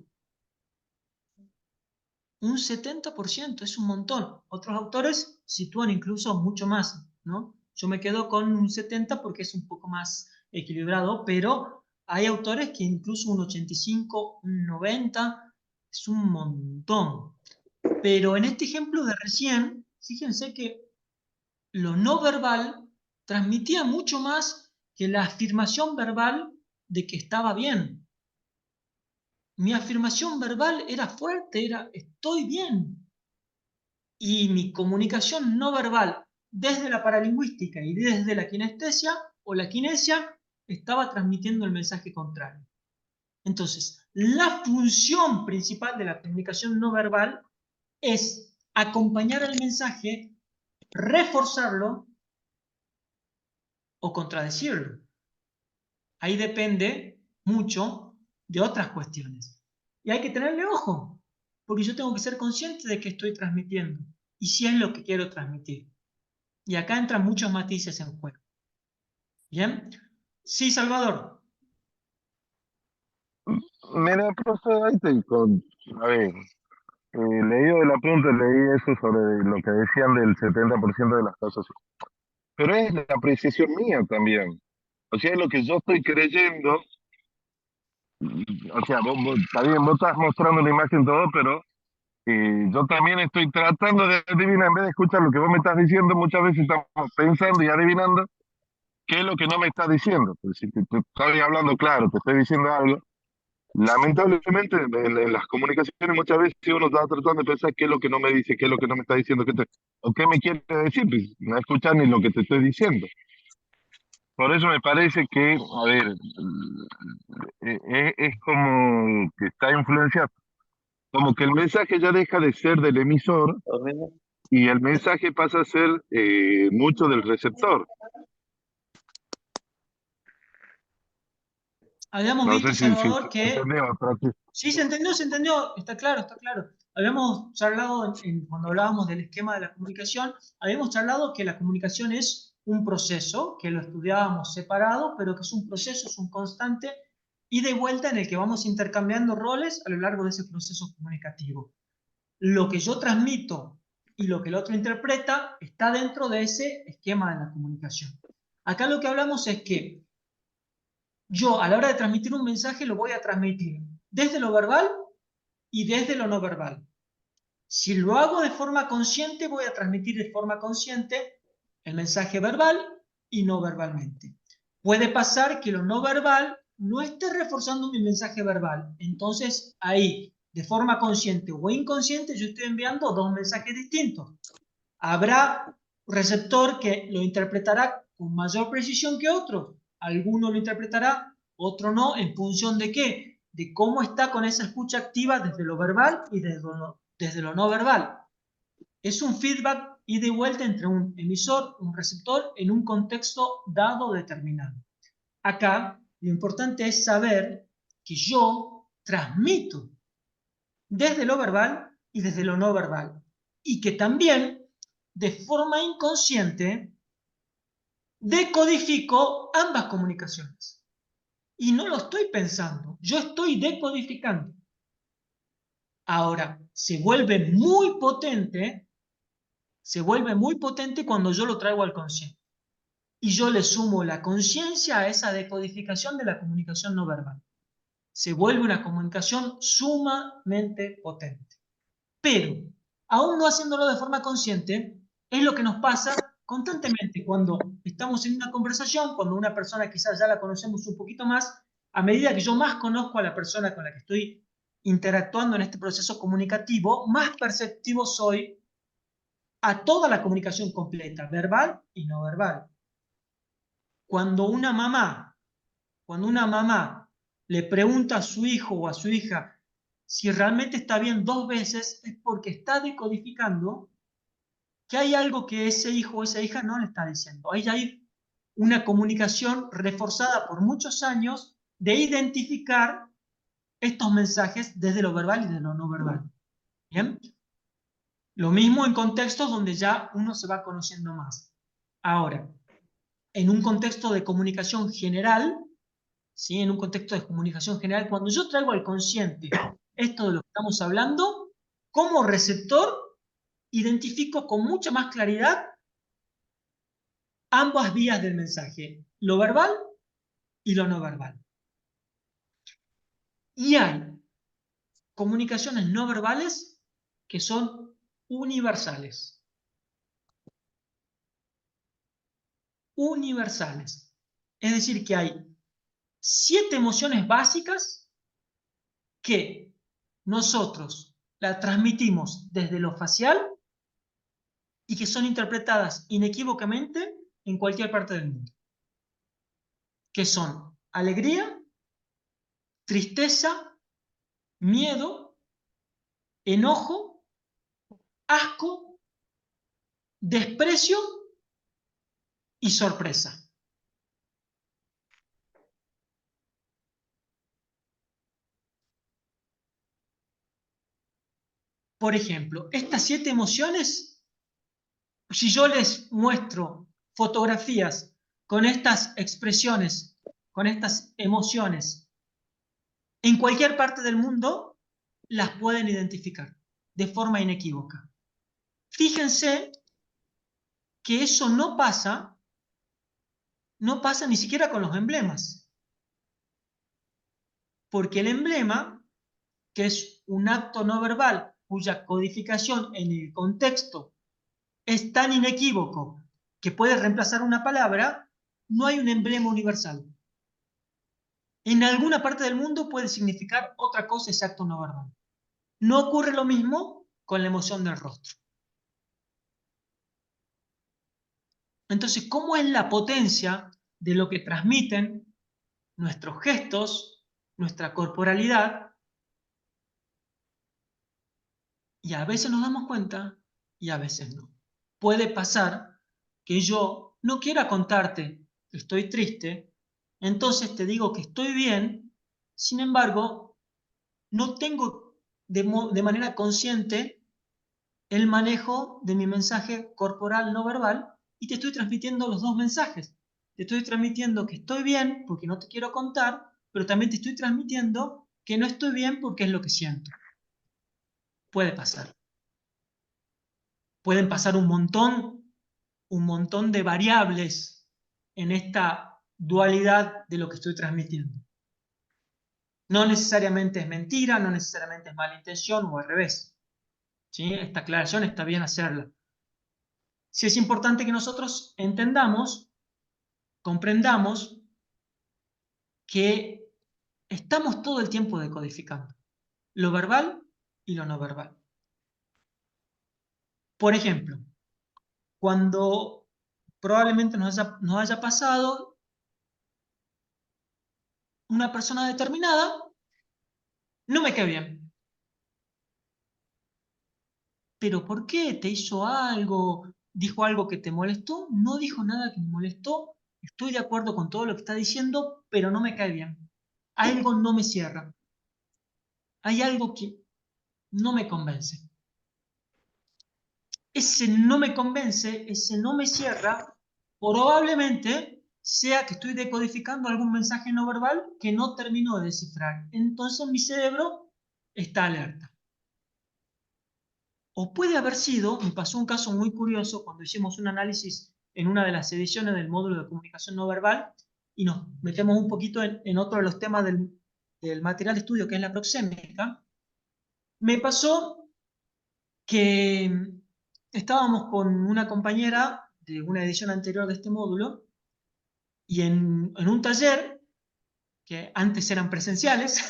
Un 70% es un montón. Otros autores sitúan incluso mucho más, ¿no? Yo me quedo con un 70 porque es un poco más equilibrado, pero hay autores que incluso un 85, un 90, es un montón. Pero en este ejemplo de recién, fíjense que lo no verbal transmitía mucho más que la afirmación verbal de que estaba bien. Mi afirmación verbal era fuerte, era estoy bien. Y mi comunicación no verbal desde la paralingüística y desde la kinestesia o la kinesia estaba transmitiendo el mensaje contrario. Entonces, la función principal de la comunicación no verbal es acompañar el mensaje, reforzarlo o contradecirlo. Ahí depende mucho de otras cuestiones. Y hay que tenerle ojo, porque yo tengo que ser consciente de que estoy transmitiendo y si es lo que quiero transmitir. Y acá entran muchos matices en juego. ¿Bien? Sí, Salvador. Mira, profe, a ver, leído el apunte, leí eso sobre lo que decían del 70% de las cosas. Pero es la apreciación mía también. O sea, es lo que yo estoy creyendo. O sea, está bien, vos estás mostrando la imagen todo, pero yo también estoy tratando de adivinar, en vez de escuchar lo que vos me estás diciendo, muchas veces estamos pensando y adivinando qué es lo que no me estás diciendo. Pues si te estoy hablando claro, te estoy diciendo algo, Lamentablemente, en las comunicaciones muchas veces uno está tratando de pensar qué es lo que no me dice, qué es lo que no me está diciendo, o qué me quiere decir, pues, no escuchar ni lo que te estoy diciendo. Por eso me parece que, a ver, es como que está influenciado, como que el mensaje ya deja de ser del emisor y el mensaje pasa a ser mucho del receptor. Habíamos No visto, sé si Salvador, que entendés, pero sí, se entendió, está claro, está claro. Habíamos charlado, cuando hablábamos del esquema de la comunicación, habíamos charlado que la comunicación es un proceso, que lo estudiábamos separado, pero que es un proceso, es un constante ida y vuelta en el que vamos intercambiando roles a lo largo de ese proceso comunicativo. Lo que yo transmito y lo que el otro interpreta está dentro de ese esquema de la comunicación. Acá lo que hablamos es que yo, a la hora de transmitir un mensaje, lo voy a transmitir desde lo verbal y desde lo no verbal. Si lo hago de forma consciente, voy a transmitir de forma consciente el mensaje verbal y no verbalmente. Puede pasar que lo no verbal no esté reforzando mi mensaje verbal. Entonces, ahí, de forma consciente o inconsciente, yo estoy enviando dos mensajes distintos. Habrá receptor que lo interpretará con mayor precisión que otro. Alguno lo interpretará, otro no, ¿en función de qué? De cómo está con esa escucha activa desde lo verbal y desde lo no verbal. Es un feedback ida y vuelta entre un emisor, un receptor, en un contexto dado determinado. Acá, lo importante es saber que yo transmito desde lo verbal y desde lo no verbal. Y que también, de forma inconsciente, decodifico ambas comunicaciones. Y no lo estoy pensando, yo estoy decodificando. Ahora, se vuelve muy potente cuando yo lo traigo al consciente. Y yo le sumo la conciencia a esa decodificación de la comunicación no verbal. Se vuelve una comunicación sumamente potente. Pero, aún no haciéndolo de forma consciente, es lo que nos pasa constantemente cuando estamos en una conversación, cuando una persona quizás ya la conocemos un poquito más, a medida que yo más conozco a la persona con la que estoy interactuando en este proceso comunicativo, más perceptivo soy a toda la comunicación completa, verbal y no verbal. Cuando una mamá le pregunta a su hijo o a su hija si realmente está bien dos veces, es porque está decodificando que hay algo que ese hijo o esa hija no le está diciendo. Ahí hay una comunicación reforzada por muchos años de identificar estos mensajes desde lo verbal y de lo no verbal. ¿Bien? Lo mismo en contextos donde ya uno se va conociendo más. Ahora, en un contexto de comunicación general, ¿sí? En un contexto de comunicación general, cuando yo traigo al consciente esto de lo que estamos hablando, como receptor, identifico con mucha más claridad ambas vías del mensaje, lo verbal y lo no verbal. Y hay comunicaciones no verbales que son universales. Universales. Es decir, que hay 7 emociones básicas que nosotros las transmitimos desde lo facial y que son interpretadas inequívocamente en cualquier parte del mundo. Que son alegría, tristeza, miedo, enojo, asco, desprecio y sorpresa. Por ejemplo, estas 7 emociones, si yo les muestro fotografías con estas expresiones, con estas emociones, en cualquier parte del mundo, las pueden identificar de forma inequívoca. Fíjense que eso no pasa ni siquiera con los emblemas. Porque el emblema, que es un acto no verbal cuya codificación en el contexto es tan inequívoco que puede reemplazar una palabra, no hay un emblema universal. En alguna parte del mundo puede significar otra cosa exacta o no verbal. No ocurre lo mismo con la emoción del rostro. Entonces, ¿cómo es la potencia de lo que transmiten nuestros gestos, nuestra corporalidad? Y a veces nos damos cuenta y a veces no. Puede pasar que yo no quiera contarte que estoy triste, entonces te digo que estoy bien, sin embargo, no tengo de manera consciente el manejo de mi mensaje corporal no verbal y te estoy transmitiendo los dos mensajes. Te estoy transmitiendo que estoy bien porque no te quiero contar, pero también te estoy transmitiendo que no estoy bien porque es lo que siento. Puede pasar. Pueden pasar un montón de variables en esta dualidad de lo que estoy transmitiendo. No necesariamente es mentira, no necesariamente es mala intención o al revés. ¿Sí? Esta aclaración está bien hacerla. Sí es importante que nosotros entendamos, comprendamos que estamos todo el tiempo decodificando lo verbal y lo no verbal. Por ejemplo, cuando probablemente nos haya pasado una persona determinada, no me cae bien. ¿Pero por qué? ¿Te hizo algo? ¿Dijo algo que te molestó? No dijo nada que me molestó. Estoy de acuerdo con todo lo que está diciendo, pero no me cae bien. Algo no me cierra. Hay algo que no me convence. Ese no me convence, ese no me cierra, probablemente sea que estoy decodificando algún mensaje no verbal que no termino de descifrar. Entonces mi cerebro está alerta. O puede haber sido, me pasó un caso muy curioso cuando hicimos un análisis en una de las ediciones del módulo de comunicación no verbal y nos metemos un poquito en otro de los temas del material de estudio que es la proxémica. Me pasó que estábamos con una compañera de una edición anterior de este módulo y en un taller, que antes eran presenciales,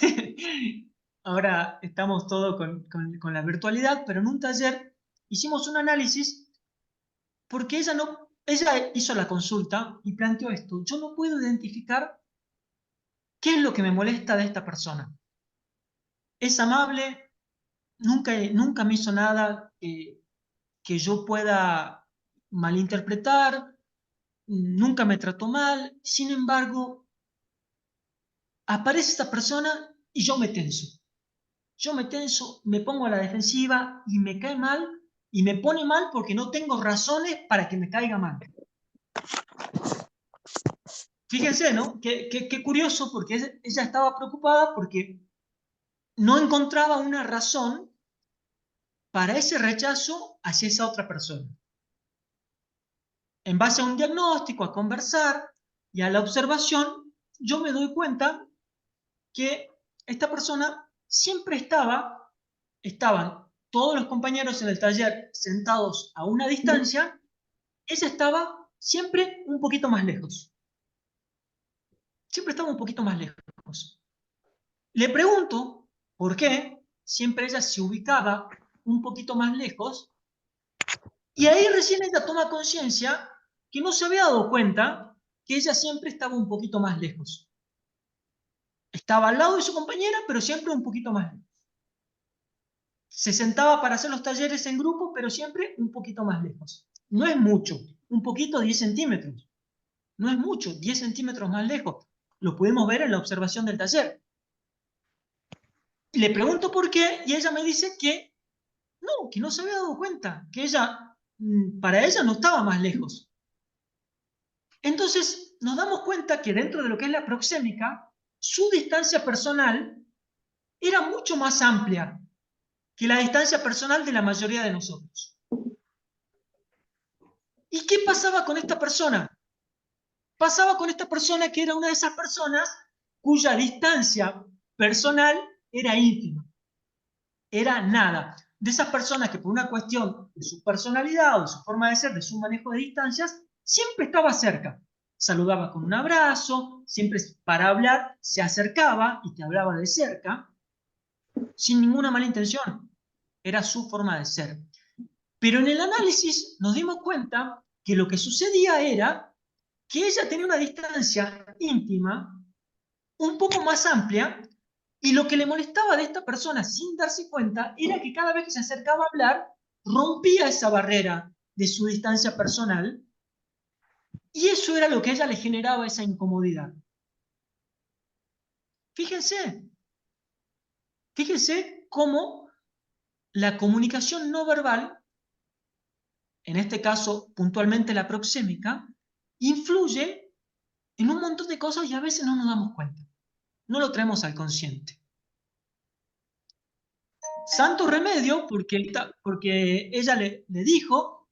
ahora estamos todo con la virtualidad, pero en un taller hicimos un análisis porque ella hizo la consulta y planteó esto: yo no puedo identificar qué es lo que me molesta de esta persona. Es amable, nunca me hizo nada que yo pueda malinterpretar, nunca me trató mal, sin embargo, aparece esta persona y yo me tenso. Yo me tenso, me pongo a la defensiva y me cae mal y me pone mal porque no tengo razones para que me caiga mal. Fíjense, ¿no? Qué curioso, porque ella estaba preocupada porque no encontraba una razón para ese rechazo hacia esa otra persona. En base a un diagnóstico, a conversar y a la observación, yo me doy cuenta que esta persona siempre estaban todos los compañeros en el taller sentados a una distancia, ella estaba siempre un poquito más lejos. Siempre estaba un poquito más lejos. Le pregunto por qué siempre ella se ubicaba un poquito más lejos y ahí recién ella toma conciencia que no se había dado cuenta que ella siempre estaba un poquito más lejos. Estaba al lado de su compañera, pero siempre un poquito más lejos. Se sentaba para hacer los talleres en grupo, pero siempre un poquito más lejos. No es mucho, un poquito, 10 centímetros. No es mucho, 10 centímetros más lejos. Lo pudimos ver en la observación del taller. Le pregunto por qué y ella me dice que no se había dado cuenta, que para ella no estaba más lejos. Entonces nos damos cuenta que dentro de lo que es la proxémica, su distancia personal era mucho más amplia que la distancia personal de la mayoría de nosotros. ¿Y qué pasaba con esta persona? Pasaba con esta persona que era una de esas personas cuya distancia personal era ínfima, era nada. De esas personas que por una cuestión de su personalidad o de su forma de ser, de su manejo de distancias, siempre estaba cerca. saludaba con un abrazo, siempre para hablar se acercaba y te hablaba de cerca, sin ninguna mala intención. Era su forma de ser. Pero en el análisis nos dimos cuenta que lo que sucedía era que ella tenía una distancia íntima un poco más amplia, y lo que le molestaba de esta persona sin darse cuenta era que cada vez que se acercaba a hablar, rompía esa barrera de su distancia personal, y eso era lo que a ella le generaba esa incomodidad. Fíjense cómo la comunicación no verbal, en este caso puntualmente la proxémica, influye en un montón de cosas y a veces no nos damos cuenta. No lo traemos al consciente. Santo remedio, porque ella le dijo,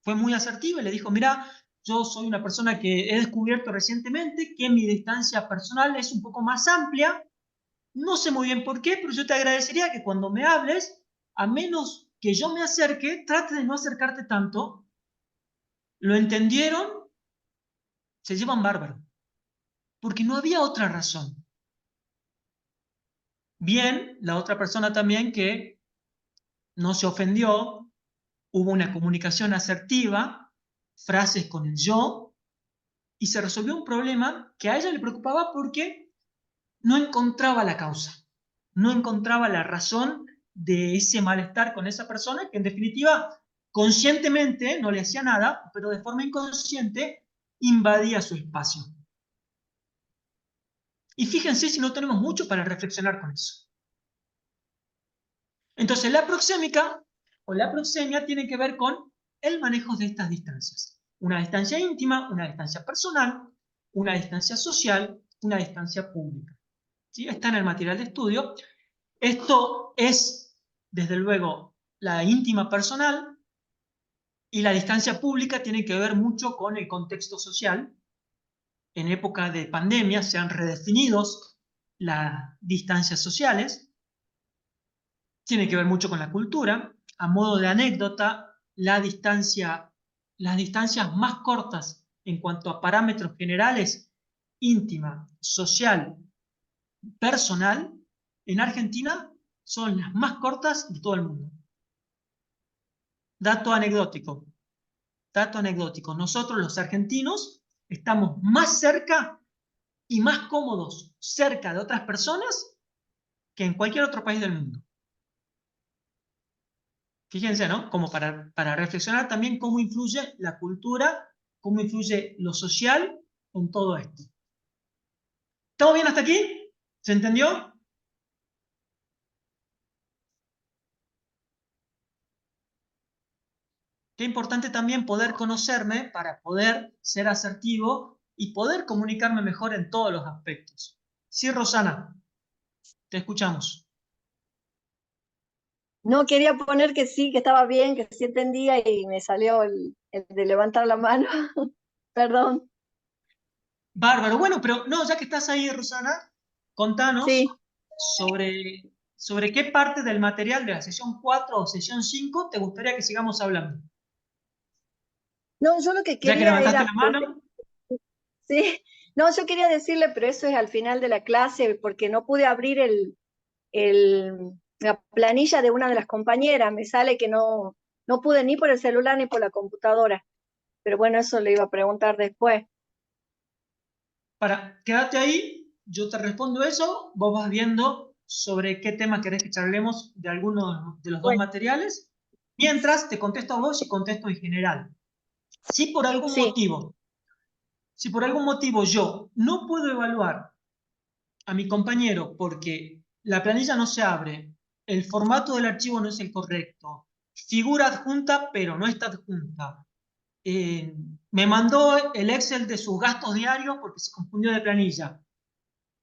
fue muy asertiva y le dijo, mira, yo soy una persona que he descubierto recientemente que mi distancia personal es un poco más amplia, no sé muy bien por qué, pero yo te agradecería que cuando me hables, a menos que yo me acerque, trate de no acercarte tanto. ¿Lo entendieron? Se llevan bárbaro, porque no había otra razón. Bien, la otra persona también que no se ofendió, hubo una comunicación asertiva, frases con el yo, y se resolvió un problema que a ella le preocupaba porque no encontraba la causa, no encontraba la razón de ese malestar con esa persona, que en definitiva, conscientemente no le hacía nada, pero de forma inconsciente invadía su espacio. Y fíjense si no tenemos mucho para reflexionar con eso. Entonces, la proxémica o la proxemia tiene que ver con el manejo de estas distancias. Una distancia íntima, una distancia personal, una distancia social, una distancia pública. ¿Sí? Está en el material de estudio. Esto es, desde luego, la íntima personal, y la distancia pública tiene que ver mucho con el contexto social. En época de pandemia se han redefinido las distancias sociales. Tiene que ver mucho con la cultura. A modo de anécdota, las distancias más cortas en cuanto a parámetros generales, íntima, social, personal, en Argentina son las más cortas de todo el mundo. Dato anecdótico. Nosotros los argentinos estamos más cerca y más cómodos cerca de otras personas que en cualquier otro país del mundo. Fíjense, ¿no? Como para reflexionar también cómo influye la cultura, cómo influye lo social en todo esto. ¿Estamos bien hasta aquí? ¿Se entendió? Qué importante también poder conocerme para poder ser asertivo y poder comunicarme mejor en todos los aspectos. Sí, Rosana, te escuchamos. No, quería poner que sí, que estaba bien, que sí entendía y me salió el de levantar la mano. Perdón. Bárbaro. Bueno, pero no, ya que estás ahí, Rosana, contanos Sí. sobre qué parte del material de la sesión 4 o sesión 5 te gustaría que sigamos hablando. No, yo lo que Ya que quería levantaste era... la mano. Sí, no, yo quería decirle, pero eso es al final de la clase, porque no pude abrir la planilla de una de las compañeras. Me sale que no pude ni por el celular ni por la computadora. Pero bueno, eso le iba a preguntar después. Quédate ahí, yo te respondo eso, vos vas viendo sobre qué tema querés que charlemos de alguno de los dos materiales, mientras te contesto a vos y contesto en general. Si por algún motivo yo no puedo evaluar a mi compañero porque la planilla no se abre, el formato del archivo no es el correcto, figura adjunta pero no está adjunta, me mandó el Excel de sus gastos diarios porque se confundió de planilla,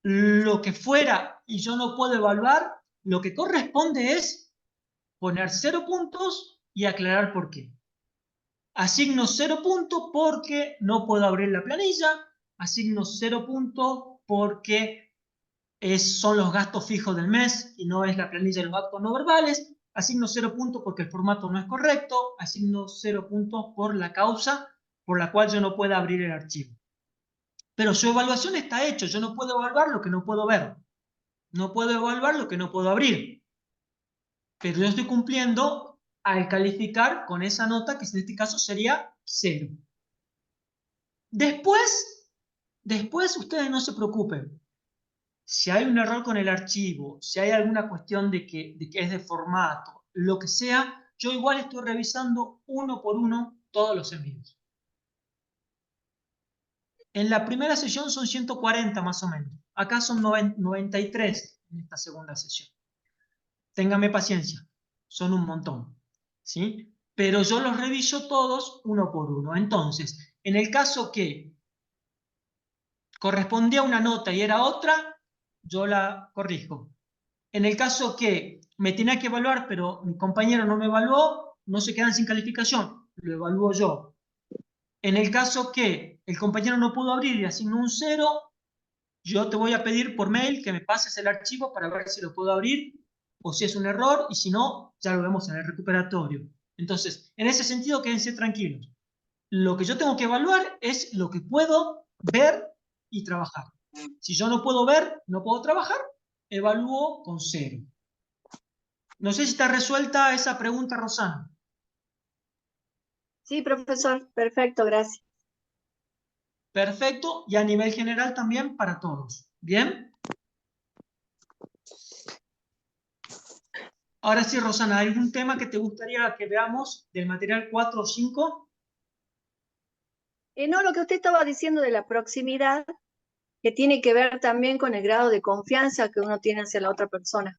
lo que fuera, y yo no puedo evaluar, lo que corresponde es poner 0 puntos y aclarar por qué. Asigno 0 puntos porque no puedo abrir la planilla, asigno 0 puntos porque son los gastos fijos del mes y no es la planilla de los gastos no verbales, asigno 0 puntos porque el formato no es correcto, asigno 0 puntos por la causa por la cual yo no puedo abrir el archivo. Pero su evaluación está hecha. Yo no puedo evaluar lo que no puedo ver. No puedo evaluar lo que no puedo abrir. Pero yo estoy cumpliendo al calificar con esa nota, que en este caso sería 0. Después ustedes no se preocupen. Si hay un error con el archivo, si hay alguna cuestión de que es de formato, lo que sea, yo igual estoy revisando uno por uno todos los envíos. En la primera sesión son 140 más o menos. Acá son 93 en esta segunda sesión. Ténganme paciencia, son un montón, ¿sí? Pero yo los reviso todos uno por uno. Entonces, en el caso que correspondía a una nota y era otra, yo la corrijo. En el caso que me tenía que evaluar, pero mi compañero no me evaluó, no se quedan sin calificación, lo evalúo yo. En el caso que el compañero no pudo abrir y asignó un 0, yo te voy a pedir por mail que me pases el archivo para ver si lo puedo abrir o si es un error, y si no, ya lo vemos en el recuperatorio. Entonces, en ese sentido, quédense tranquilos. Lo que yo tengo que evaluar es lo que puedo ver y trabajar. Si yo no puedo ver, no puedo trabajar, evalúo con 0. No sé si está resuelta esa pregunta, Rosana. Sí, profesor, perfecto, gracias. Perfecto, y a nivel general también para todos. ¿Bien? Ahora sí, Rosana, ¿hay algún tema que te gustaría que veamos del material 4 o 5? No, lo que usted estaba diciendo de la proximidad, que tiene que ver también con el grado de confianza que uno tiene hacia la otra persona.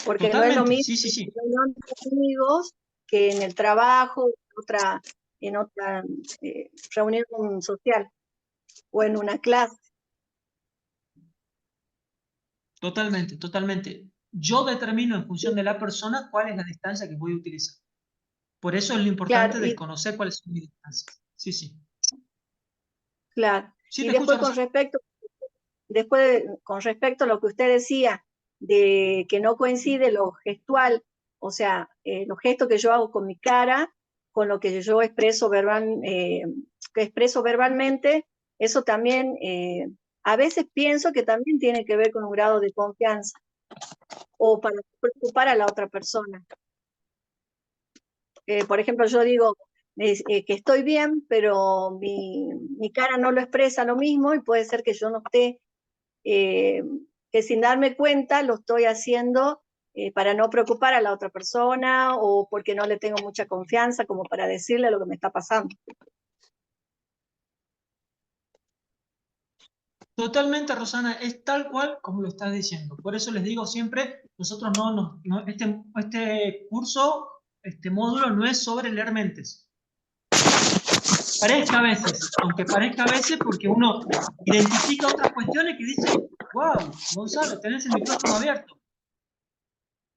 Porque no es lo Totalmente, mismo sí, sí, sí. entre amigos que en el trabajo, en otra reunión social o en una clase. Totalmente, totalmente. Yo determino en función de la persona cuál es la distancia que voy a utilizar. Por eso es lo importante Claro, de conocer cuáles son mis distancias. Sí, sí. claro. Sí, Y te escucho, después Rosana. con respecto a lo que usted decía, de que no coincide lo gestual, o sea, los gestos que yo hago con mi cara, con lo que yo expreso verbalmente, eso también, a veces pienso que también tiene que ver con un grado de confianza, o para preocupar a la otra persona. Por ejemplo, yo digo que estoy bien, pero mi cara no lo expresa lo mismo, y puede ser que yo no esté, que sin darme cuenta lo estoy haciendo para no preocupar a la otra persona, o porque no le tengo mucha confianza como para decirle lo que me está pasando. Totalmente, Rosana, es tal cual como lo estás diciendo. Por eso les digo siempre, nosotros este curso, este módulo no es sobre leer mentes. Parezca a veces, aunque parezca a veces, porque uno identifica otras cuestiones que dice, wow, Gonzalo, tenés el micrófono abierto.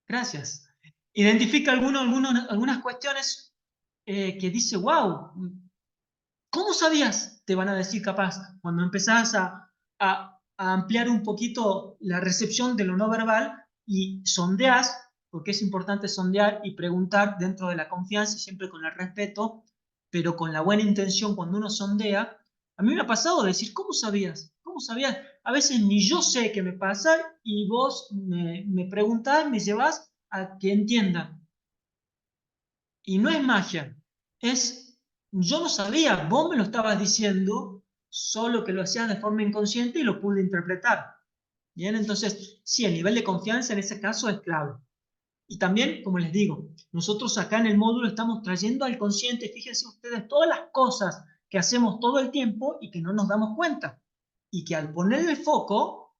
Gracias. Identifica algunas cuestiones que dice, wow, ¿cómo sabías? Te van a decir capaz, cuando empezás a ampliar un poquito la recepción de lo no verbal y sondeás, porque es importante sondear y preguntar dentro de la confianza y siempre con el respeto, pero con la buena intención cuando uno sondea. A mí me ha pasado decir, ¿cómo sabías? ¿Cómo sabías? A veces ni yo sé qué me pasa y vos me preguntás, me llevas a que entienda. Y no es magia, yo no sabía, vos me lo estabas diciendo, solo que lo hacías de forma inconsciente y lo pude interpretar. Bien, entonces, sí, el nivel de confianza en ese caso es clave. Y también, como les digo, nosotros acá en el módulo estamos trayendo al consciente, fíjense ustedes, todas las cosas que hacemos todo el tiempo y que no nos damos cuenta. Y que al poner el foco,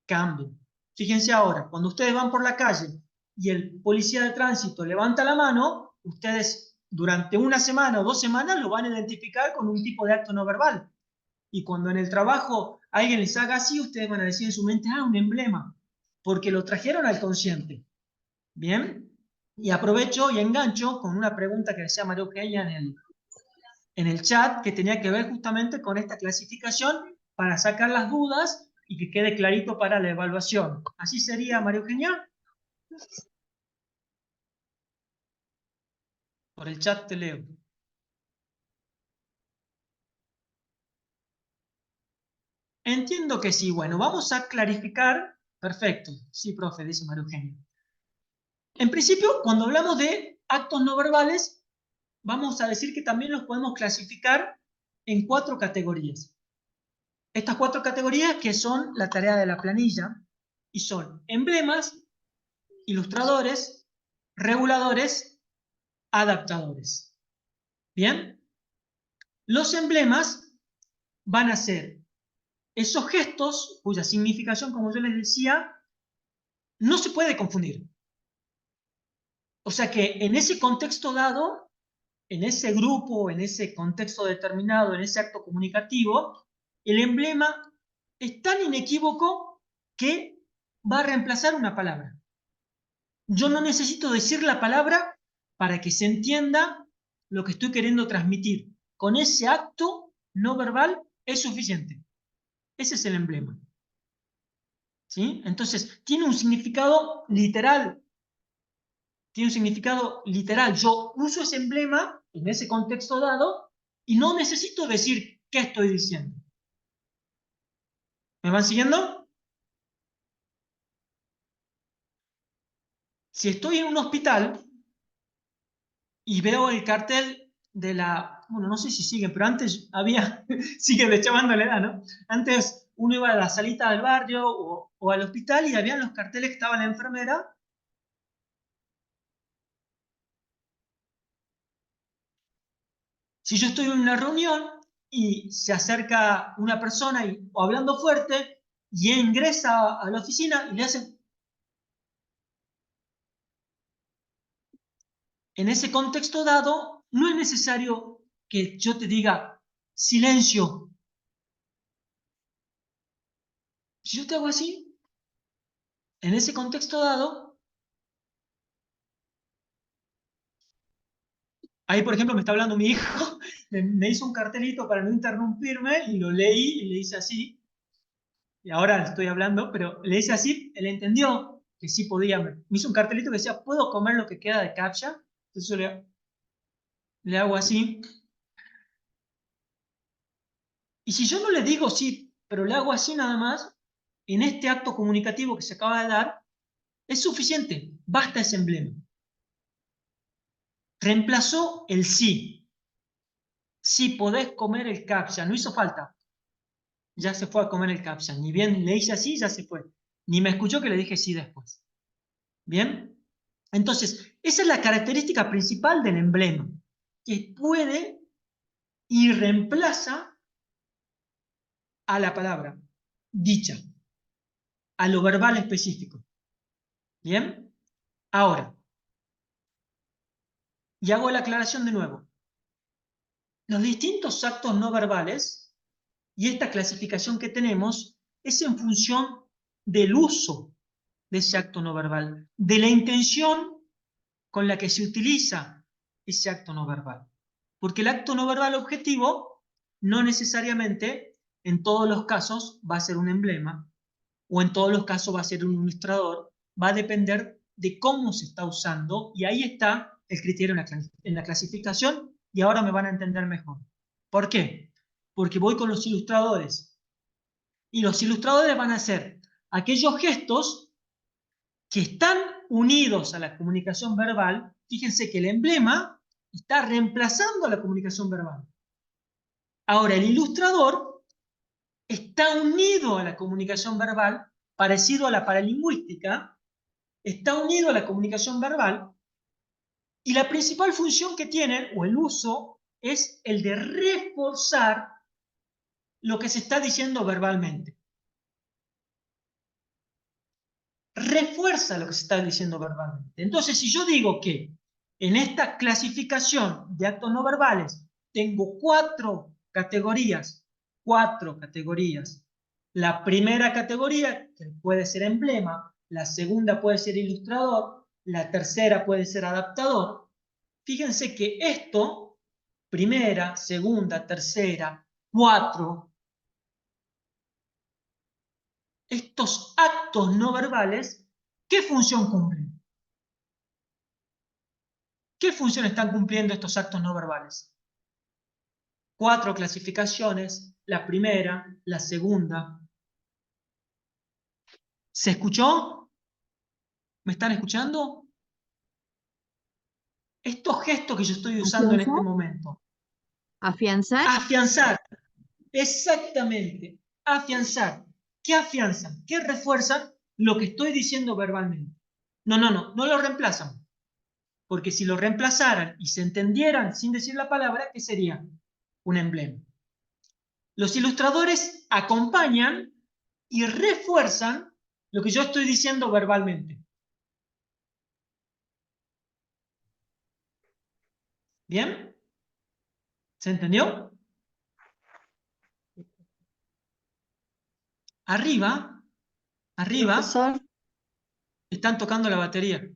cambian. Fíjense ahora, cuando ustedes van por la calle y el policía de tránsito levanta la mano, ustedes durante una semana o 2 semanas lo van a identificar con un tipo de acto no verbal. Y cuando en el trabajo alguien les haga así, ustedes van a decir en su mente, ah, un emblema, porque lo trajeron al consciente. ¿Bien? Y aprovecho y engancho con una pregunta que decía María Eugenia en el chat, que tenía que ver justamente con esta clasificación para sacar las dudas y que quede clarito para la evaluación. ¿Así sería, María Eugenia? Por el chat te leo. Entiendo que sí. Bueno, vamos a clarificar. Perfecto. Sí, profe, dice María Eugenia. En principio, cuando hablamos de actos no verbales, vamos a decir que también los podemos clasificar en 4 categorías. Estas 4 categorías que son la tarea de la planilla y son emblemas, ilustradores, reguladores, adaptadores. ¿Bien? Los emblemas van a ser esos gestos cuya significación, como yo les decía, no se puede confundir. O sea que en ese contexto dado, en ese grupo, en ese contexto determinado, en ese acto comunicativo, el emblema es tan inequívoco que va a reemplazar una palabra. Yo no necesito decir la palabra para que se entienda lo que estoy queriendo transmitir. Con ese acto no verbal es suficiente. Ese es el emblema. ¿Sí? Entonces, tiene un significado literal. Tiene un significado literal. Yo uso ese emblema en ese contexto dado y no necesito decir qué estoy diciendo. ¿Me van siguiendo? Si estoy en un hospital y veo el cartel de la... Bueno, no sé si siguen, pero antes había... Sigue de chavando la edad, ¿no? Antes uno iba a la salita del barrio o al hospital y habían los carteles que estaba la enfermera. Si yo estoy en una reunión y se acerca una persona o hablando fuerte y ingresa a la oficina y le hacen... En ese contexto dado, no es necesario que yo te diga silencio. Si yo te hago así, en ese contexto dado, ahí por ejemplo me está hablando mi hijo, me hizo un cartelito para no interrumpirme y lo leí y le hice así, y ahora estoy hablando, pero le hice así, él entendió que sí podía, me hizo un cartelito que decía, ¿puedo comer lo que queda de captcha? Entonces yo le hago así, y si yo no le digo sí, pero le hago así nada más, en este acto comunicativo que se acaba de dar, es suficiente, basta ese emblema. Reemplazó el sí. Sí podés comer el captcha, no hizo falta. Ya se fue a comer el captcha. Ni bien le hice así, ya se fue. Ni me escuchó que le dije sí después. ¿Bien? Entonces, esa es la característica principal del emblema, que puede y reemplaza a la palabra dicha, a lo verbal específico. ¿Bien? Ahora, y hago la aclaración de nuevo. Los distintos actos no verbales y esta clasificación que tenemos es en función del uso de ese acto no verbal, de la intención con la que se utiliza ese acto no verbal. Porque el acto no verbal objetivo no necesariamente en todos los casos va a ser un emblema o en todos los casos va a ser un ilustrador, va a depender de cómo se está usando y ahí está el criterio en la clasificación y ahora me van a entender mejor. ¿Por qué? Porque voy con los ilustradores y los ilustradores van a hacer aquellos gestos que están unidos a la comunicación verbal. Fíjense que el emblema está reemplazando a la comunicación verbal. Ahora, el ilustrador está unido a la comunicación verbal, parecido a la paralingüística, está unido a la comunicación verbal, y la principal función que tienen, o el uso, es el de reforzar lo que se está diciendo verbalmente. Refuerza lo que se está diciendo verbalmente. Entonces, si yo digo que en esta clasificación de actos no verbales tengo 4 categorías, la primera categoría, que puede ser emblema, la segunda puede ser ilustrador, la tercera puede ser adaptador. Fíjense que esto, primera, segunda, tercera, 4, estos actos no verbales, ¿qué función cumplen? ¿Qué función están cumpliendo estos actos no verbales? 4 clasificaciones, la primera, la segunda. ¿Se escuchó? ¿Me están escuchando? Estos gestos que yo estoy usando en este momento. ¿Afianzar? Afianzar. Exactamente. Afianzar. ¿Qué afianzan? ¿Qué refuerzan lo que estoy diciendo verbalmente? No lo reemplazan. Porque si lo reemplazaran y se entendieran sin decir la palabra, ¿qué sería? Un emblema. Los ilustradores acompañan y refuerzan lo que yo estoy diciendo verbalmente. ¿Bien? ¿Se entendió? Arriba, Profesor, están tocando la batería.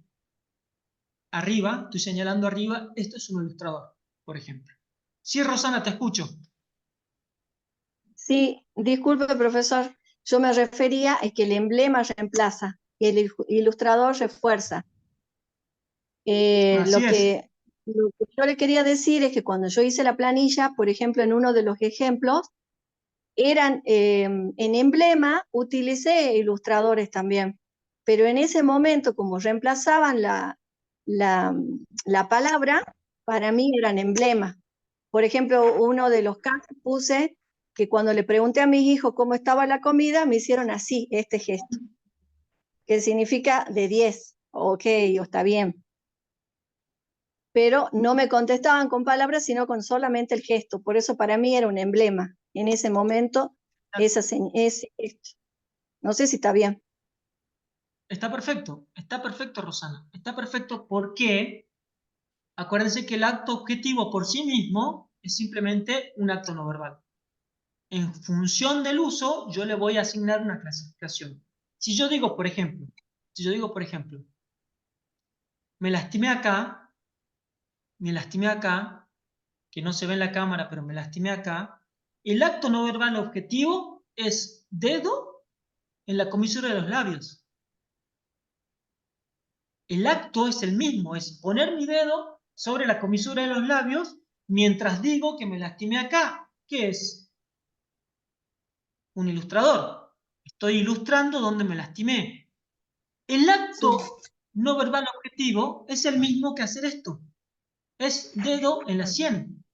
Arriba, estoy señalando arriba, esto es un ilustrador, por ejemplo. Sí, Rosana, te escucho. sí, disculpe, profesor. Yo me refería a que el emblema reemplaza y el ilustrador refuerza. Así es. Lo que yo le quería decir es que cuando yo hice la planilla, por ejemplo, en uno de los ejemplos, eran en emblema, utilicé ilustradores también, pero en ese momento, como reemplazaban la palabra, para mí eran emblema. Por ejemplo, uno de los casos puse que cuando le pregunté a mis hijos cómo estaba la comida, me hicieron así, este gesto, que significa de 10, ok, o está bien. Pero no me contestaban con palabras, sino con solamente el gesto. Por eso para mí era un emblema. En ese momento, ese gesto. No sé si está bien. Está perfecto, Rosana. Está perfecto porque acuérdense que el acto objetivo por sí mismo es simplemente un acto no verbal. En función del uso, yo le voy a asignar una clasificación. Si yo digo, por ejemplo, me lastimé acá, que no se ve en la cámara, pero me lastimé acá, el acto no verbal objetivo es dedo en la comisura de los labios. El acto es el mismo, es poner mi dedo sobre la comisura de los labios mientras digo que me lastimé acá. ¿Qué es? Un ilustrador. Estoy ilustrando donde me lastimé. El acto no verbal objetivo es el mismo que hacer esto. Es dedo en la sien.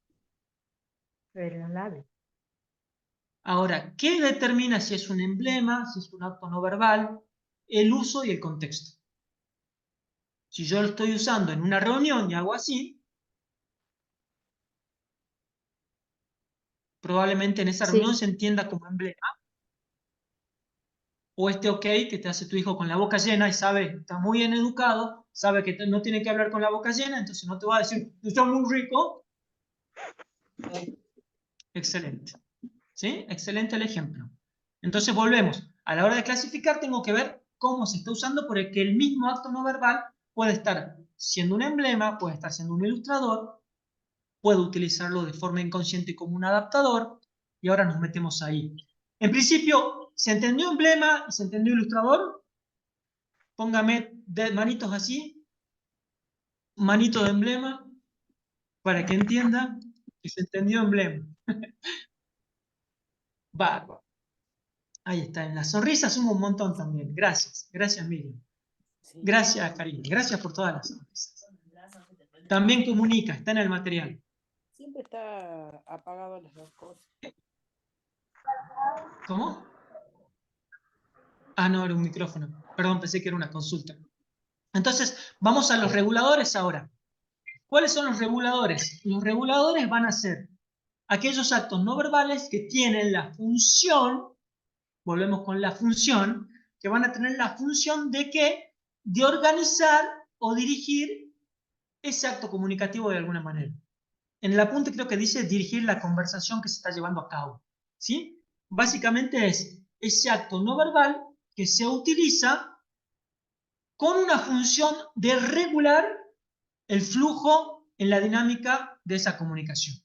Ahora, ¿qué determina si es un emblema, si es un acto no verbal? El uso y el contexto. Si yo lo estoy usando en una reunión y hago así, probablemente en esa reunión se entienda como emblema. O este ok que te hace tu hijo con la boca llena y sabe, está muy bien educado, sabe que no tiene que hablar con la boca llena, entonces no te va a decir, está muy rico. Excelente. ¿Sí? Excelente el ejemplo. Entonces volvemos. A la hora de clasificar tengo que ver cómo se está usando porque el mismo acto no verbal puede estar siendo un emblema, puede estar siendo un ilustrador, puede utilizarlo de forma inconsciente como un adaptador y ahora nos metemos ahí. En principio, ¿se entendió emblema y se entendió ilustrador? Póngame manitos así, manito de emblema, para que entienda que se entendió emblema. Bárbaro. Ahí está, en las sonrisas sumo un montón también. Gracias, gracias Miriam. Gracias Karina, gracias por todas las sonrisas. También comunica, está en el material. Siempre está apagado las dos cosas. ¿Cómo? Ah, no, era un micrófono. Perdón, pensé que era una consulta. Entonces, vamos a los reguladores ahora. ¿Cuáles son los reguladores? Los reguladores van a ser aquellos actos no verbales que tienen la función, volvemos con la función, que van a tener la función de ¿qué? De organizar o dirigir ese acto comunicativo de alguna manera. En el apunte creo que dice dirigir la conversación que se está llevando a cabo. ¿Sí? Básicamente es ese acto no verbal que se utiliza con una función de regular el flujo en la dinámica de esa comunicación.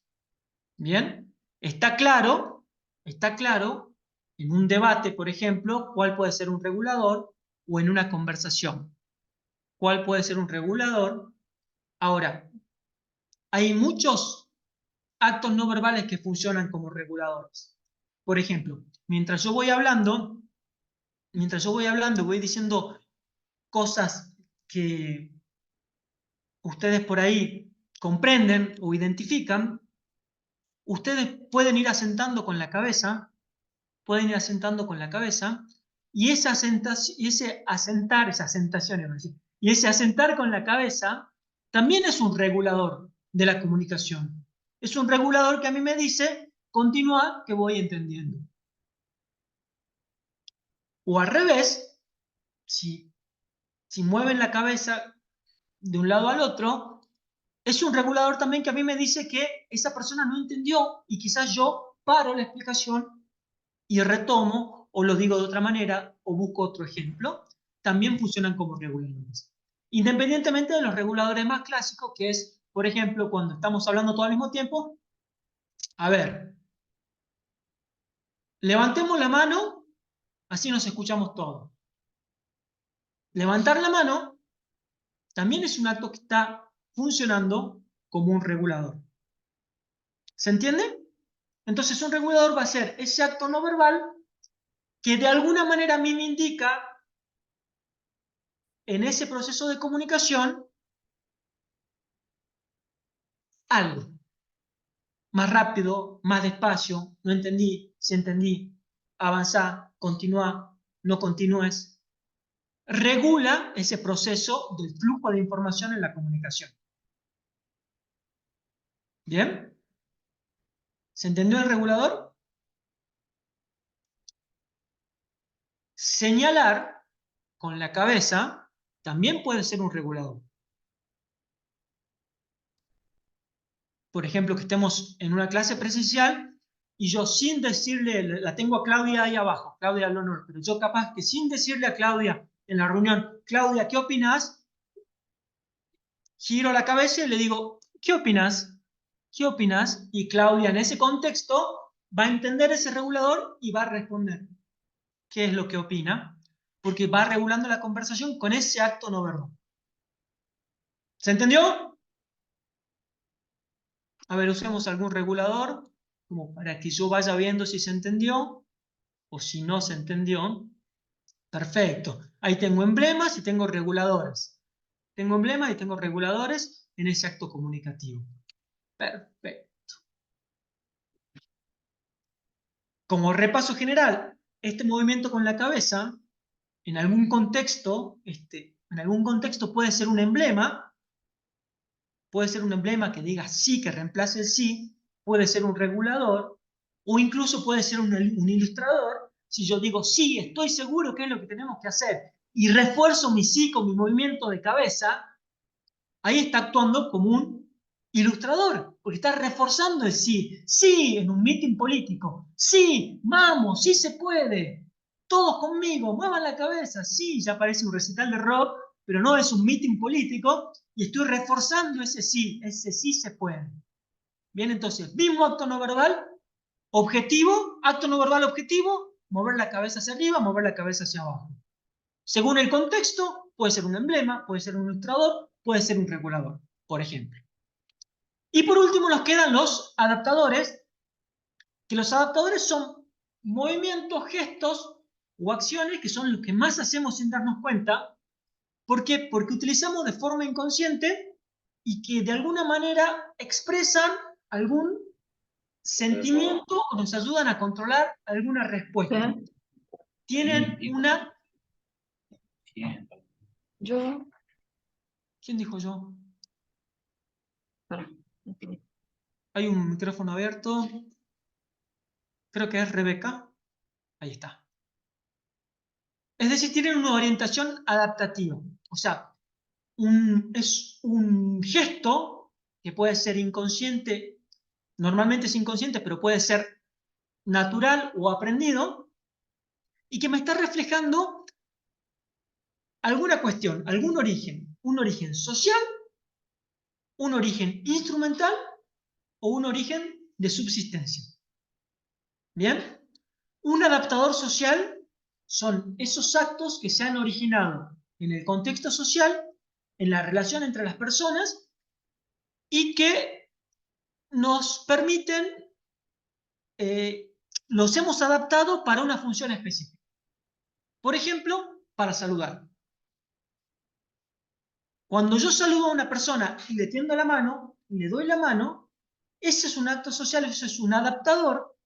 ¿Bien? Está claro en un debate, por ejemplo, cuál puede ser un regulador o en una conversación. ¿Cuál puede ser un regulador? Ahora, hay muchos actos no verbales que funcionan como reguladores. Por ejemplo, mientras yo voy hablando, voy diciendo cosas que ustedes por ahí comprenden o identifican, ustedes pueden ir asentando con la cabeza, y ese asentar con la cabeza también es un regulador de la comunicación. Es un regulador que a mí me dice, continúa, que voy entendiendo. O al revés, si mueven la cabeza de un lado al otro, es un regulador también que a mí me dice que esa persona no entendió y quizás yo paro la explicación y retomo, o lo digo de otra manera, o busco otro ejemplo. También funcionan como reguladores. Independientemente de los reguladores más clásicos, que es, por ejemplo, cuando estamos hablando todo al mismo tiempo, a ver, levantemos la mano, así nos escuchamos todos. Levantar la mano también es un acto que está funcionando como un regulador. ¿Se entiende? Entonces un regulador va a ser ese acto no verbal que de alguna manera a mí me indica en ese proceso de comunicación algo. Más rápido, más despacio, no entendí, sí entendí, avanzá, continúa, no continúes. Regula ese proceso del flujo de información en la comunicación. ¿Bien? ¿Se entendió el regulador? Señalar con la cabeza también puede ser un regulador. Por ejemplo, que estemos en una clase presencial y yo sin decirle, la tengo a Claudia ahí abajo, Claudia Leonor, pero yo capaz que sin decirle a Claudia en la reunión, Claudia, ¿qué opinas? Giro la cabeza y le digo, ¿qué opinas? ¿Qué opinas? Y Claudia en ese contexto va a entender ese regulador y va a responder qué es lo que opina, porque va regulando la conversación con ese acto no verbal. ¿Se entendió? A ver, usemos algún regulador como para que yo vaya viendo si se entendió o si no se entendió. Perfecto. Ahí tengo emblemas y tengo reguladores. Tengo emblemas y tengo reguladores en ese acto comunicativo. Perfecto. Como repaso general, este movimiento con la cabeza, en algún contexto puede ser un emblema que diga sí, que reemplace el sí, puede ser un regulador, o incluso puede ser un ilustrador. Si yo digo sí, estoy seguro que es lo que tenemos que hacer, y refuerzo mi sí con mi movimiento de cabeza, ahí está actuando como un ilustrador, porque está reforzando el sí. Sí, en un meeting político. Sí, vamos, sí se puede. Todos conmigo, muevan la cabeza. Sí, ya parece un recital de rock, pero no es un meeting político, y estoy reforzando ese sí se puede. Bien, entonces, mismo acto no verbal, objetivo, acto no verbal objetivo, mover la cabeza hacia arriba, mover la cabeza hacia abajo. Según el contexto, puede ser un emblema, puede ser un ilustrador, puede ser un regulador, por ejemplo. Y por último nos quedan los adaptadores, que los adaptadores son movimientos, gestos o acciones que son los que más hacemos sin darnos cuenta. ¿Por qué? Porque utilizamos de forma inconsciente y que de alguna manera expresan algún sentimiento o nos ayudan a controlar alguna respuesta. Tienen una... Yo. ¿Quién dijo yo? Hay un micrófono abierto. Creo que es Rebeca. Ahí está. Es decir, tienen una orientación adaptativa. O sea, es un gesto que puede ser inconsciente, normalmente es inconsciente, pero puede ser natural o aprendido, y que me está reflejando alguna cuestión, algún origen. Un origen social, un origen instrumental o un origen de subsistencia. ¿Bien? Un adaptador social son esos actos que se han originado en el contexto social, en la relación entre las personas, y que nos permiten los hemos adaptado para una función específica. Por ejemplo, para saludar. Cuando yo saludo a una persona y le tiendo la mano, y le doy la mano, ese es un acto social, ese es un adaptador.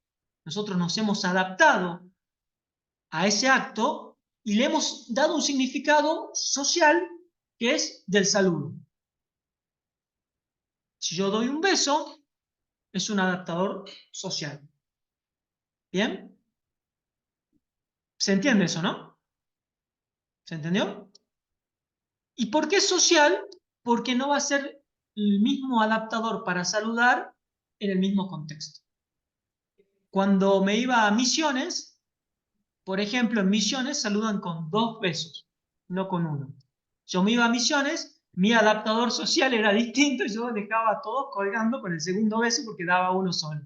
Nosotros nos hemos adaptado a ese acto y le hemos dado un significado social que es del saludo. Si yo doy un beso, es un adaptador social. ¿Bien? ¿Se entiende eso, no? ¿Se entendió? ¿Y por qué social? Porque no va a ser el mismo adaptador para saludar en el mismo contexto. Cuando me iba a Misiones, por ejemplo, en Misiones saludan con 2 besos, no con 1. Yo me iba a Misiones, mi adaptador social era distinto, yo dejaba a todos colgando con el segundo beso porque daba 1 solo.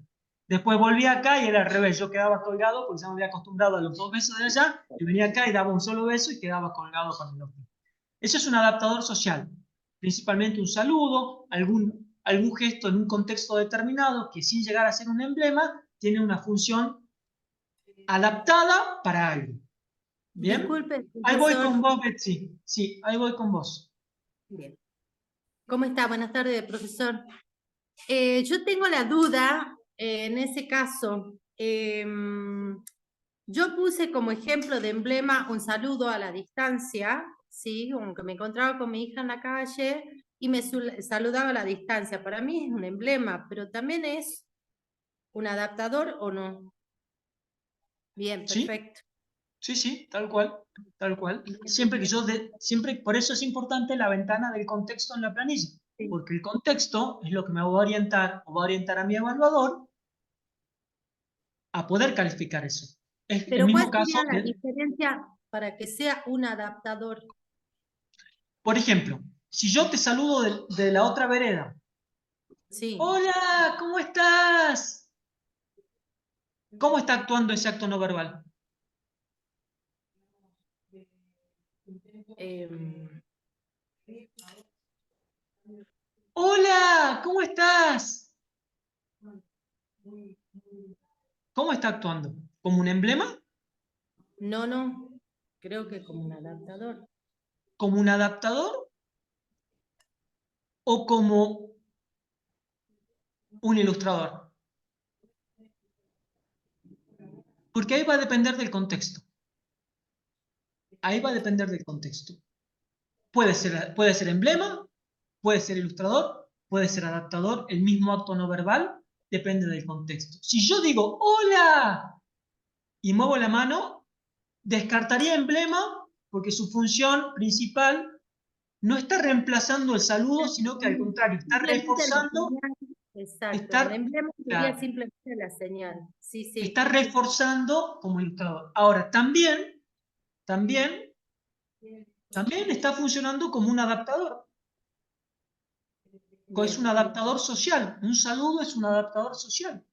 Después volví acá y era al revés, yo quedaba colgado porque ya me había acostumbrado a los 2 besos de allá, y venía acá y daba un solo beso y quedaba colgado con el otro. Eso es un adaptador social, principalmente un saludo, algún gesto en un contexto determinado que sin llegar a ser un emblema, tiene una función adaptada para algo. ¿Bien? Disculpe, Ahí voy profesor. con vos, Betsy. Sí, ahí voy con vos. Bien. ¿Cómo está? Buenas tardes, profesor. Yo tengo la duda, en ese caso, yo puse como ejemplo de emblema un saludo a la distancia, ¿sí? Aunque me encontraba con mi hija en la calle y me saludaba a la distancia. Para mí es un emblema, pero también es un adaptador, ¿o no? Bien, ¿Sí? perfecto. Sí, tal cual, tal cual. Siempre que siempre, por eso es importante la ventana del contexto en la planilla, porque el contexto es lo que me va a orientar o va a orientar a mi evaluador a poder calificar eso. Es el Pero mismo ¿cuál sería caso la diferencia para que sea un adaptador? por ejemplo, si yo te saludo de la otra vereda. Sí. Hola, ¿cómo estás? ¿Cómo está actuando ese acto no verbal? Hola, ¿cómo estás? ¿Cómo está actuando? ¿Como un emblema? No, creo que como un adaptador. ¿Como un adaptador? ¿O como un ilustrador? Porque ahí va a depender del contexto. Ahí va a depender del contexto. Puede ser emblema, puede ser ilustrador, puede ser adaptador, el mismo acto no verbal, depende del contexto. Si yo digo ¡hola! Y muevo la mano, descartaría emblema porque su función principal no está reemplazando el saludo, sino que al contrario, está reforzando. Exacto, el emblema sería simplemente la señal. Sí. Está reforzando como ilustrador. Ahora, también está funcionando como un adaptador. Es un adaptador social. Un saludo es un adaptador social.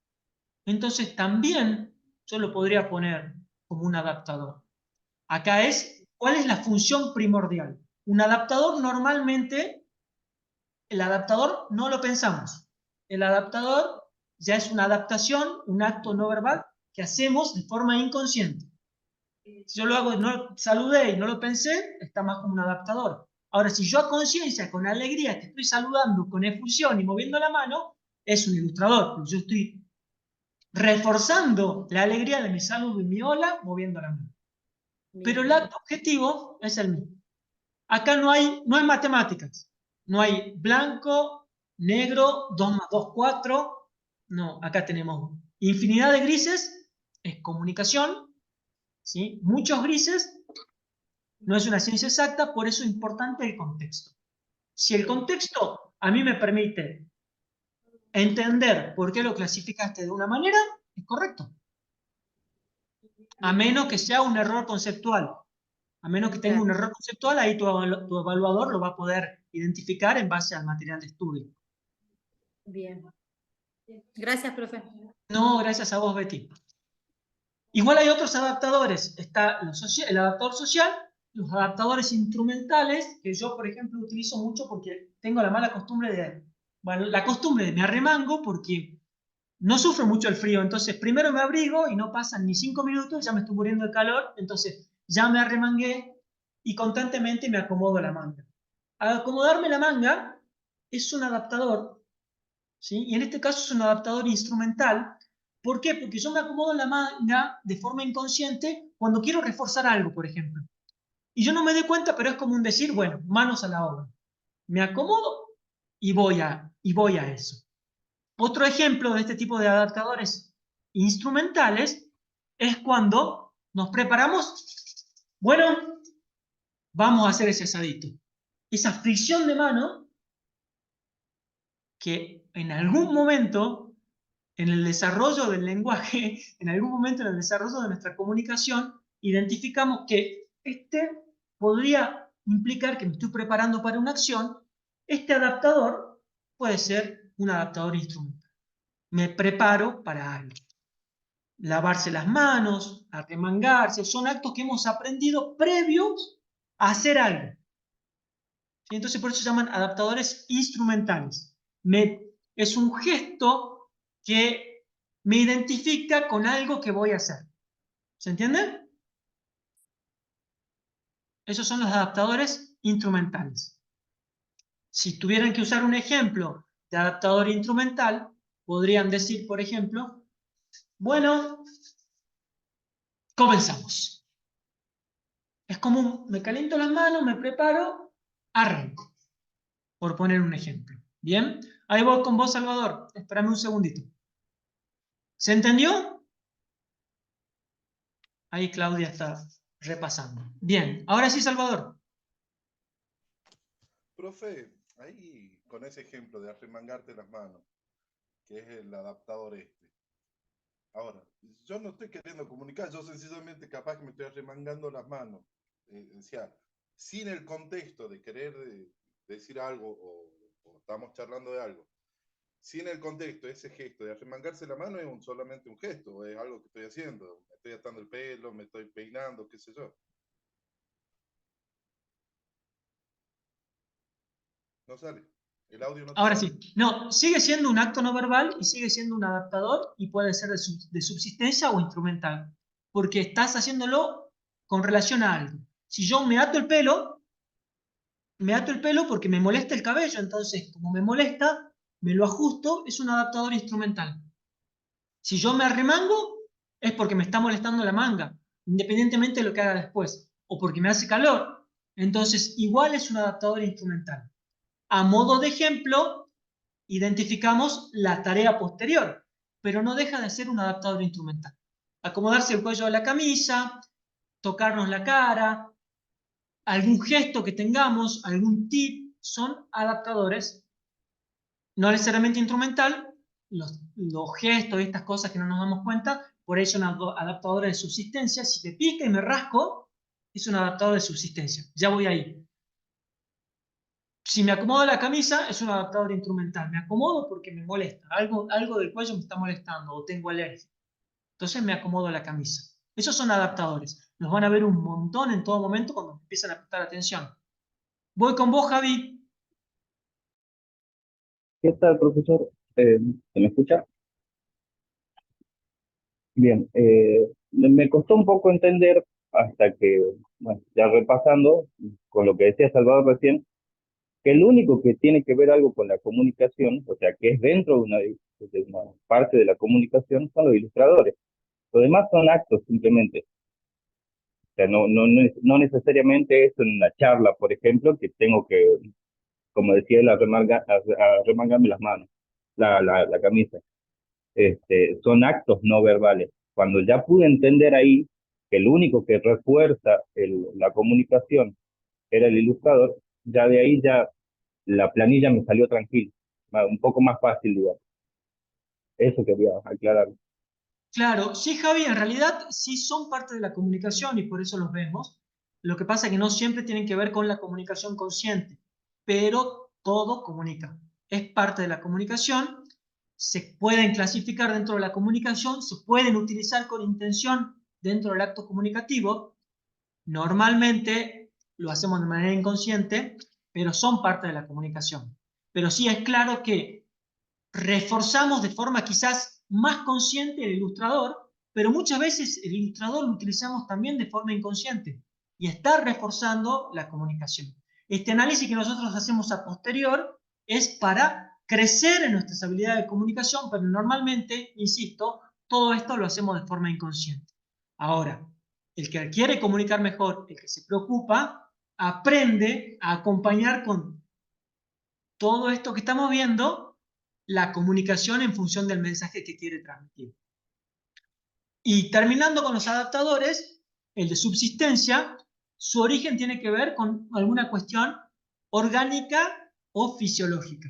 Entonces, también yo lo podría poner como un adaptador. Acá ¿cuál es la función primordial? Un adaptador normalmente, el adaptador no lo pensamos. El adaptador ya es una adaptación, un acto no verbal que hacemos de forma inconsciente. Si yo lo hago, no saludé y no lo pensé, está más como un adaptador. Ahora, si yo a conciencia, con alegría, te estoy saludando con efusión y moviendo la mano, es un ilustrador, porque yo estoy reforzando la alegría de mi saludo y mi hola moviendo la mano. Pero el acto objetivo es el mismo. Acá no hay matemáticas. No hay blanco, negro, 2 más 2, 4. No, acá tenemos infinidad de grises, es comunicación, ¿sí? Muchos grises, no es una ciencia exacta, por eso es importante el contexto. Si el contexto a mí me permite entender por qué lo clasificaste de una manera, es correcto. A menos que sea un error conceptual. A menos que tenga un error conceptual, ahí tu evaluador lo va a poder identificar en base al material de estudio. Bien. Gracias, profe. No, gracias a vos, Betty. Igual hay otros adaptadores. Está el adaptador social, los adaptadores instrumentales, que yo, por ejemplo, utilizo mucho porque tengo la mala costumbre me arremango porque no sufro mucho el frío, entonces primero me abrigo y no pasan ni 5 minutos, ya me estoy muriendo de calor, entonces ya me arremangué y constantemente me acomodo la manga. Al acomodarme la manga es un adaptador, ¿sí? Y en este caso es un adaptador instrumental. ¿Por qué? Porque yo me acomodo la manga de forma inconsciente cuando quiero reforzar algo, por ejemplo. Y yo no me doy cuenta, pero es como un decir, bueno, manos a la obra. Me acomodo y voy a eso. Otro ejemplo de este tipo de adaptadores instrumentales es cuando nos preparamos, bueno, vamos a hacer ese asadito. Esa fricción de mano que en algún momento en el desarrollo del lenguaje, en algún momento en el desarrollo de nuestra comunicación, identificamos que podría implicar que me estoy preparando para una acción. Este adaptador puede ser un adaptador instrumental. Me preparo para algo. Lavarse las manos, arremangarse, son actos que hemos aprendido previos a hacer algo. ¿Sí? Entonces por eso se llaman adaptadores instrumentales. Es un gesto que me identifica con algo que voy a hacer. ¿Se entiende? Esos son los adaptadores instrumentales. Si tuvieran que usar un ejemplo de adaptador instrumental, podrían decir, por ejemplo, bueno, comenzamos. Es como me caliento las manos, me preparo, arranco. Por poner un ejemplo. ¿Bien? Ahí voy con vos, Salvador. Espérame un segundito. ¿Se entendió? Ahí Claudia está repasando. Bien, ahora sí, Salvador. Profe, ahí con ese ejemplo de arremangarte las manos, que es el adaptador este. Ahora, yo no estoy queriendo comunicar, yo sencillamente capaz que me estoy arremangando las manos. O sea, sin el contexto de querer decir algo o estamos charlando de algo. Sin el contexto, ese gesto de arremangarse la mano es solamente un gesto, es algo que estoy haciendo. Me estoy atando el pelo, me estoy peinando, qué sé yo. No sale. El audio no te Ahora sale. sí. No, sigue siendo un acto no verbal y sigue siendo un adaptador y puede ser de subsistencia o instrumental. Porque estás haciéndolo con relación a algo. Si yo me ato el pelo porque me molesta el cabello, entonces como me molesta, me lo ajusto, es un adaptador instrumental. Si yo me arremango, es porque me está molestando la manga, independientemente de lo que haga después, o porque me hace calor. Entonces, igual es un adaptador instrumental. A modo de ejemplo, identificamos la tarea posterior, pero no deja de ser un adaptador instrumental. Acomodarse el cuello de la camisa, tocarnos la cara, algún gesto que tengamos, algún tip, son adaptadores, no necesariamente instrumental, los gestos y estas cosas que no nos damos cuenta, por eso son adaptadores de subsistencia. Si te pica y me rasco, es un adaptador de subsistencia. Ya voy ahí. Si me acomodo la camisa, es un adaptador instrumental. Me acomodo porque me molesta. Algo del cuello me está molestando o tengo alergia. Entonces me acomodo la camisa. Esos son adaptadores. Los van a ver un montón en todo momento cuando empiezan a prestar atención. Voy con vos, Javi. ¿Qué tal, profesor? ¿Se me escucha? Bien, me costó un poco entender hasta que, bueno, ya repasando con lo que decía Salvador recién, que el único que tiene que ver algo con la comunicación, o sea, que es dentro de una parte de la comunicación, son los ilustradores. Lo demás son actos simplemente. O sea, no necesariamente es en una charla, por ejemplo, que tengo que, como decía él, arremangarme las manos, la camisa. Son actos no verbales. Cuando ya pude entender ahí que el único que refuerza la comunicación era el ilustrador, ya de ahí ya la planilla me salió tranquila, un poco más fácil, digamos. Eso quería aclarar. Claro, sí, Javi, en realidad sí son parte de la comunicación y por eso los vemos. Lo que pasa es que no siempre tienen que ver con la comunicación consciente, pero todo comunica. Es parte de la comunicación, se pueden clasificar dentro de la comunicación, se pueden utilizar con intención dentro del acto comunicativo. Normalmente lo hacemos de manera inconsciente, pero son parte de la comunicación. Pero sí es claro que reforzamos de forma quizás más consciente el ilustrador, pero muchas veces el ilustrador lo utilizamos también de forma inconsciente y está reforzando la comunicación. Este análisis que nosotros hacemos a posterior es para crecer en nuestras habilidades de comunicación, pero normalmente, insisto, todo esto lo hacemos de forma inconsciente. Ahora, el que quiere comunicar mejor, el que se preocupa, aprende a acompañar con todo esto que estamos viendo la comunicación en función del mensaje que quiere transmitir. Y terminando con los adaptadores, el de subsistencia, su origen tiene que ver con alguna cuestión orgánica o fisiológica.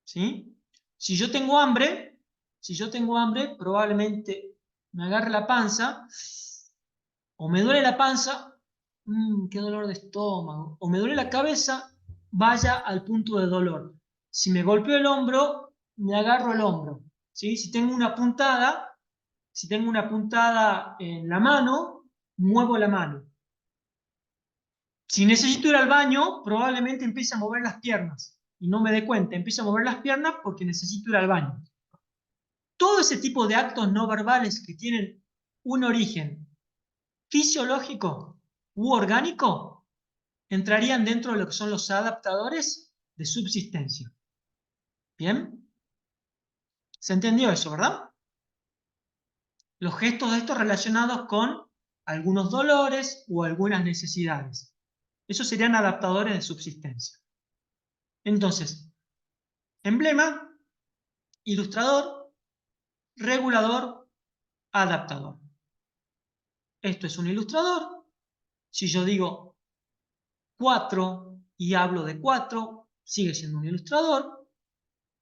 ¿Sí? Si yo tengo hambre, probablemente me agarre la panza, o me duele la panza, qué dolor de estómago, o me duele la cabeza, vaya al punto de dolor. Si me golpeo el hombro, me agarro el hombro. ¿Sí? Si tengo una puntada en la mano, muevo la mano. Si necesito ir al baño, probablemente empiece a mover las piernas y no me dé cuenta, empiezo a mover las piernas porque necesito ir al baño. Todo ese tipo de actos no verbales que tienen un origen fisiológico u orgánico entrarían dentro de lo que son los adaptadores de subsistencia. ¿Bien? ¿Se entendió eso, verdad? Los gestos de estos relacionados con algunos dolores o algunas necesidades. Esos serían adaptadores de subsistencia. Entonces, emblema, ilustrador, regulador, adaptador. Esto es un ilustrador. Si yo digo 4 y hablo de 4, sigue siendo un ilustrador.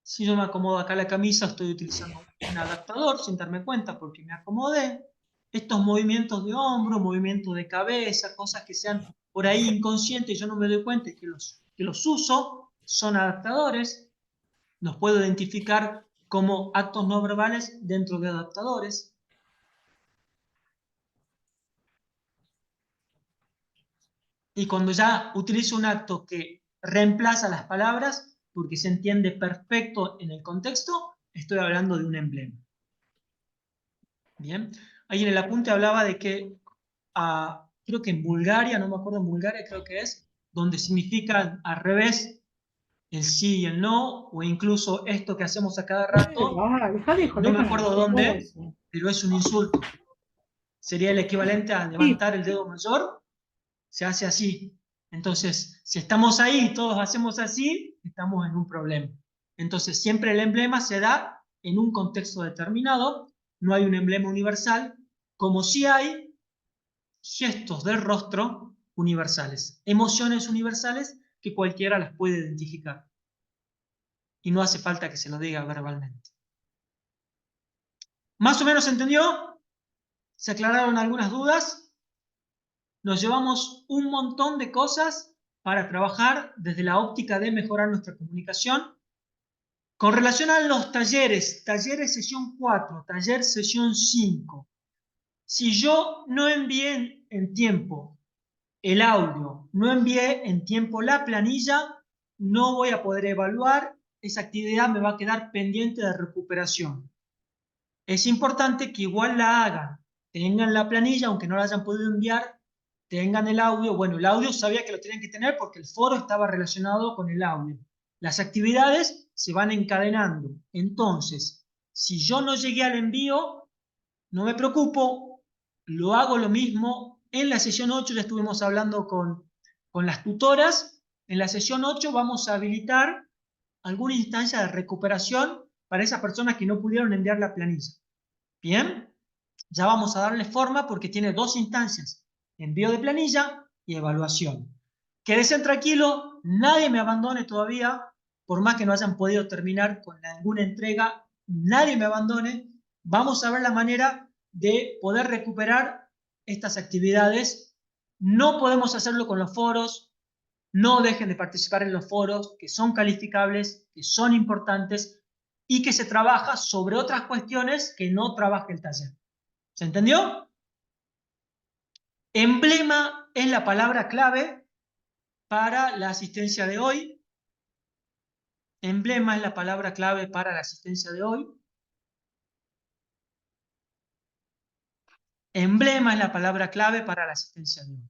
Si yo me acomodo acá la camisa, estoy utilizando un adaptador sin darme cuenta porque me acomodé. Estos movimientos de hombro, movimientos de cabeza, cosas que sean por ahí inconscientes y yo no me doy cuenta que los uso, son adaptadores. Los puedo identificar como actos no verbales dentro de adaptadores. Y cuando ya utilizo un acto que reemplaza las palabras, porque se entiende perfecto en el contexto, estoy hablando de un emblema. Bien. Ahí en el apunte hablaba de que, creo que en Bulgaria, no me acuerdo, en Bulgaria creo que es, donde significa al revés el sí y el no, o incluso esto que hacemos a cada rato, no me acuerdo dónde, pero es un insulto. Sería el equivalente a levantar el dedo mayor, se hace así. Entonces, si estamos ahí y todos hacemos así, estamos en un problema. Entonces, siempre el emblema se da en un contexto determinado, no hay un emblema universal, como sí hay gestos del rostro universales, emociones universales que cualquiera las puede identificar. Y no hace falta que se lo diga verbalmente. ¿Más o menos se entendió? ¿Se aclararon algunas dudas? Nos llevamos un montón de cosas para trabajar desde la óptica de mejorar nuestra comunicación. Con relación a los talleres, taller sesión 4, taller sesión 5, si yo no envié en tiempo el audio, no envié en tiempo la planilla, no voy a poder evaluar, esa actividad me va a quedar pendiente de recuperación. Es importante que igual la hagan, tengan la planilla, aunque no la hayan podido enviar, tengan el audio. Bueno, el audio sabía que lo tenían que tener porque el foro estaba relacionado con el audio. Las actividades se van encadenando. Entonces, si yo no llegué al envío, no me preocupo, lo hago lo mismo. En la sesión 8 ya estuvimos hablando con las tutoras. En la sesión 8 vamos a habilitar alguna instancia de recuperación para esas personas que no pudieron enviar la planilla. Bien, ya vamos a darle forma porque tiene dos instancias, envío de planilla y evaluación. Quédense tranquilo, nadie me abandone todavía, por más que no hayan podido terminar con alguna entrega, nadie me abandone. Vamos a ver la manera de poder recuperar estas actividades. No podemos hacerlo con los foros, no dejen de participar en los foros, que son calificables, que son importantes y que se trabaja sobre otras cuestiones que no trabaja el taller. ¿Se entendió? Emblema es la palabra clave para la asistencia de hoy. Emblema es la palabra clave para la asistencia de hoy. Emblema es la palabra clave para la asistencia de hoy.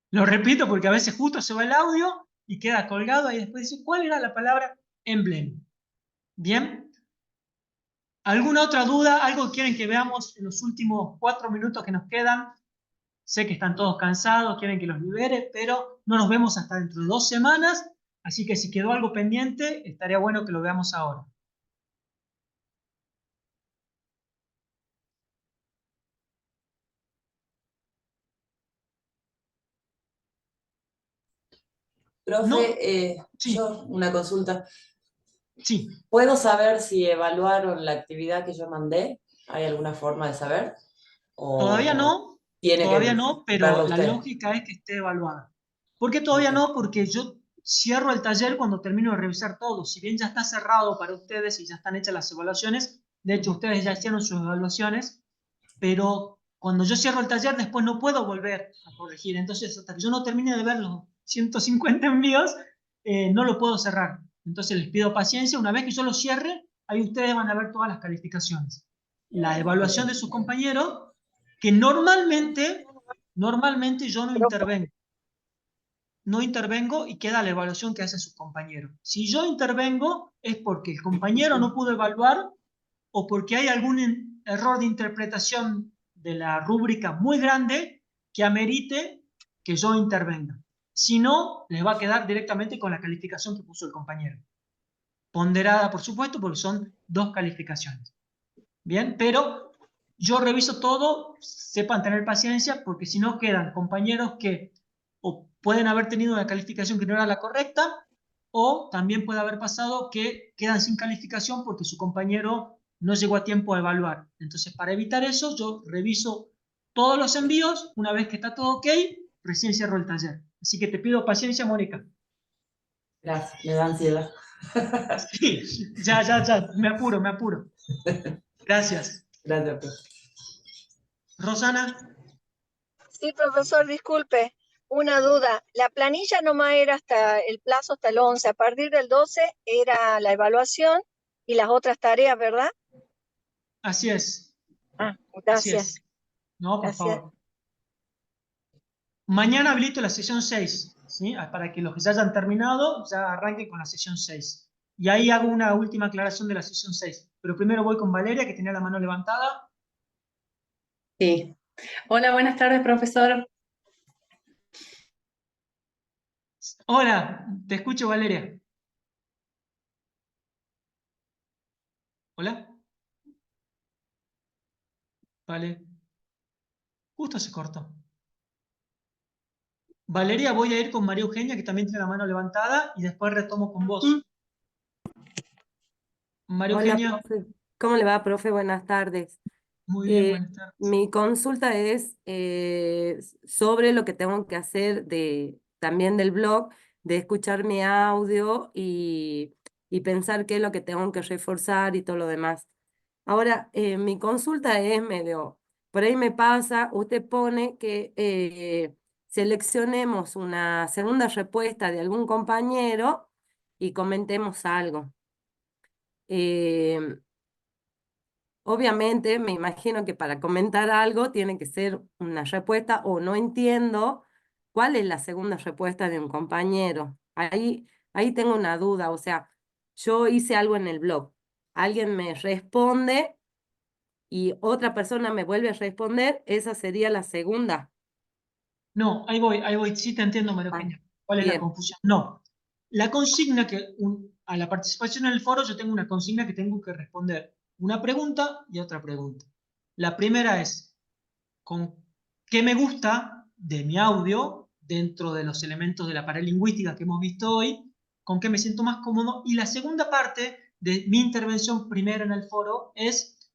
Lo repito porque a veces justo se va el audio y queda colgado y después dice, ¿cuál era la palabra? Emblema. ¿Bien? ¿Alguna otra duda? ¿Algo que quieren que veamos en los últimos 4 minutos que nos quedan? Sé que están todos cansados, quieren que los libere, pero no nos vemos hasta dentro de 2 semanas, así que si quedó algo pendiente, estaría bueno que lo veamos ahora. Profe, No, sí, yo una consulta. sí. ¿Puedo saber si evaluaron la actividad que yo mandé? ¿Hay alguna forma de saber? Todavía no, tiene que pero verlo la usted? lógica es que esté evaluada. ¿Por qué todavía Ok. no? Porque yo cierro el taller cuando termino de revisar todo. Si bien ya está cerrado para ustedes y ya están hechas las evaluaciones, de hecho ustedes ya hicieron sus evaluaciones, pero cuando yo cierro el taller después no puedo volver a corregir. Entonces, hasta que yo no termine de ver los 150 envíos, no lo puedo cerrar. Entonces les pido paciencia. Una vez que yo lo cierre, ahí ustedes van a ver todas las calificaciones. La evaluación de sus compañeros, que normalmente yo no intervengo. No intervengo y queda la evaluación que hace su compañero. Si yo intervengo es porque el compañero no pudo evaluar o porque hay algún error de interpretación de la rúbrica muy grande que amerite que yo intervenga. Si no, les va a quedar directamente con la calificación que puso el compañero. Ponderada, por supuesto, porque son 2 calificaciones. Bien, pero yo reviso todo, sepan tener paciencia, porque si no quedan compañeros que o pueden haber tenido una calificación que no era la correcta, o también puede haber pasado que quedan sin calificación porque su compañero no llegó a tiempo a evaluar. Entonces, para evitar eso, yo reviso todos los envíos. Una vez que está todo ok, recién cierro el taller. Así que te pido paciencia, Mónica. Gracias, me da ansiedad. Sí, ya, me apuro. Gracias. Gracias, profe. Rosana. Sí, profesor, disculpe, una duda. La planilla nomás era hasta el plazo hasta el 11. A partir del 12 era la evaluación y las otras tareas, ¿verdad? Así es. Así Gracias. es. No, por Gracias. favor. Mañana habilito la sesión 6, ¿sí? Para que los que ya hayan terminado ya arranquen con la sesión 6. Y ahí hago una última aclaración de la sesión 6. Pero primero voy con Valeria, que tenía la mano levantada. Sí. Hola, buenas tardes, profesor. Hola, te escucho, Valeria. Hola. Vale. Justo se cortó. Valeria, voy a ir con María Eugenia, que también tiene la mano levantada, y después retomo con vos. María Hola, Eugenia. profe. ¿Cómo le va, profe? Buenas tardes. Muy bien, buenas tardes. Mi consulta es sobre lo que tengo que hacer también del blog, de escuchar mi audio y pensar qué es lo que tengo que reforzar y todo lo demás. Ahora, mi consulta es medio, por ahí me pasa, usted pone que seleccionemos una segunda respuesta de algún compañero y comentemos algo. Obviamente, me imagino que para comentar algo tiene que ser una respuesta o no entiendo cuál es la segunda respuesta de un compañero. Ahí tengo una duda, o sea, yo hice algo en el blog, alguien me responde y otra persona me vuelve a responder, esa sería la segunda. No, ahí voy. Sí te entiendo, María Eugenia. ¿Cuál es la bien. confusión? No. La consigna a la participación en el foro yo tengo una consigna que tengo que responder una pregunta y otra pregunta. La primera es, ¿con qué me gusta de mi audio dentro de los elementos de la paralingüística que hemos visto hoy? ¿Con qué me siento más cómodo? Y la segunda parte de mi intervención primera en el foro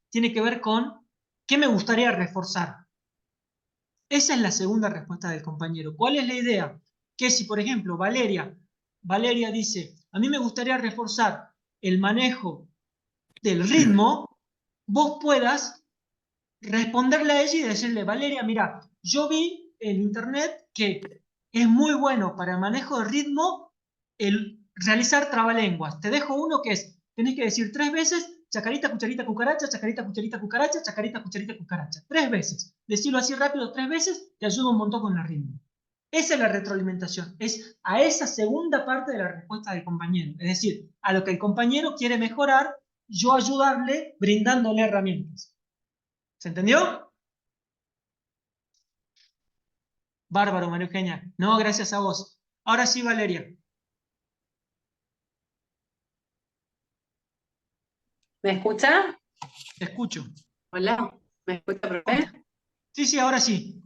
tiene que ver con qué me gustaría reforzar. Esa es la segunda respuesta del compañero. ¿Cuál es la idea? Que si, por ejemplo, Valeria dice, a mí me gustaría reforzar el manejo del ritmo, vos puedas responderle a ella y decirle, Valeria, mira, yo vi en internet que es muy bueno para el manejo de ritmo el realizar trabalenguas. Te dejo uno que es, tenés que decir 3 veces, chacarita, cucharita, cucaracha, chacarita, cucharita, cucaracha, chacarita, cucharita, cucaracha. 3 veces. Decirlo así rápido 3 veces te ayuda un montón con el ritmo. Esa es la retroalimentación. Es a esa segunda parte de la respuesta del compañero. Es decir, a lo que el compañero quiere mejorar, yo ayudarle brindándole herramientas. ¿Se entendió? Bárbaro, María Eugenia. No, gracias a vos. Ahora sí, Valeria. ¿Me escucha? Te escucho. Hola, ¿me escucha, profe? Sí, sí, ahora sí.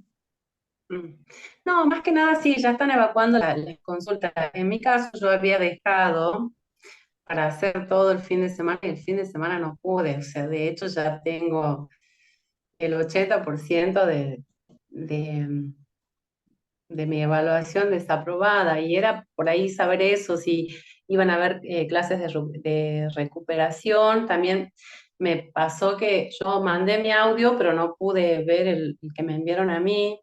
No, más que nada sí, ya están evacuando las consultas. En mi caso yo había dejado para hacer todo el fin de semana y el fin de semana no pude. O sea, de hecho ya tengo el 80% de mi evaluación desaprobada y era por ahí saber eso, si iban a haber clases de recuperación. También me pasó que yo mandé mi audio, pero no pude ver el que me enviaron a mí.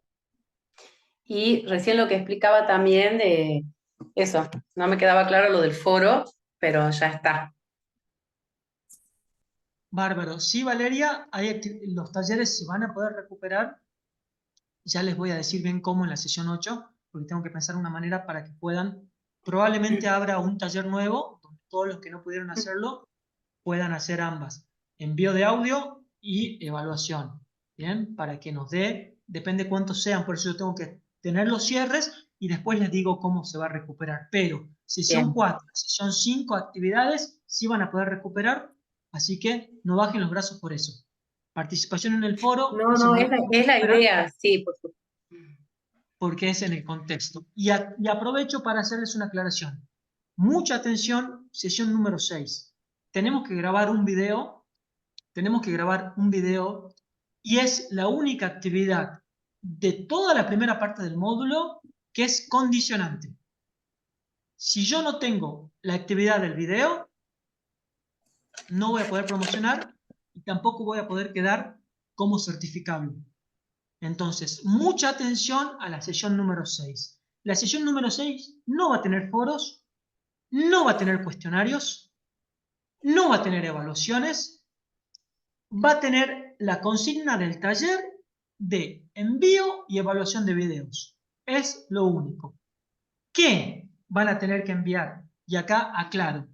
Y recién lo que explicaba también de eso, no me quedaba claro lo del foro, pero ya está. Bárbaro. Sí, Valeria, los talleres se van a poder recuperar. Ya les voy a decir bien cómo en la sesión 8, porque tengo que pensar una manera para que puedan. Probablemente abra un taller nuevo, donde todos los que no pudieron hacerlo puedan hacer ambas. Envío de audio y evaluación. ¿Bien? Para que nos dé, depende cuántos sean, por eso yo tengo que tener los cierres y después les digo cómo se va a recuperar. Pero si son 4, si son 5 actividades, sí van a poder recuperar, así que no bajen los brazos por eso. Participación en el foro. No, es la idea, sí, por supuesto. Porque es en el contexto. Y aprovecho para hacerles una aclaración. Mucha atención, sesión número 6. Tenemos que grabar un video y es la única actividad de toda la primera parte del módulo que es condicionante. Si yo no tengo la actividad del video, no voy a poder promocionar y tampoco voy a poder quedar como certificable. Entonces, mucha atención a la sesión número 6. La sesión número 6 no va a tener foros, no va a tener cuestionarios, no va a tener evaluaciones, va a tener la consigna del taller de envío y evaluación de videos. Es lo único. ¿Qué van a tener que enviar? Y acá aclaro.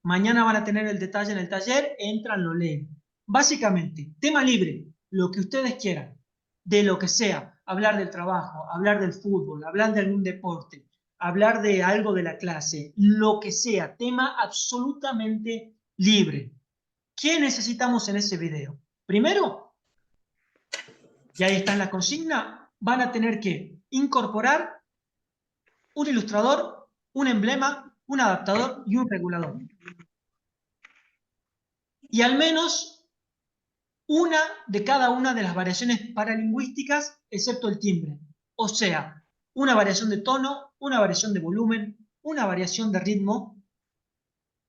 Mañana van a tener el detalle en el taller, entran, lo leen. Básicamente, tema libre, lo que ustedes quieran, de lo que sea, hablar del trabajo, hablar del fútbol, hablar de algún deporte, hablar de algo de la clase, lo que sea, tema absolutamente libre. ¿Qué necesitamos en ese video? Primero, y ahí está en la consigna, van a tener que incorporar un ilustrador, un emblema, un adaptador y un regulador. Y al menos una de cada una de las variaciones paralingüísticas, excepto el timbre. O sea, una variación de tono, una variación de volumen, una variación de ritmo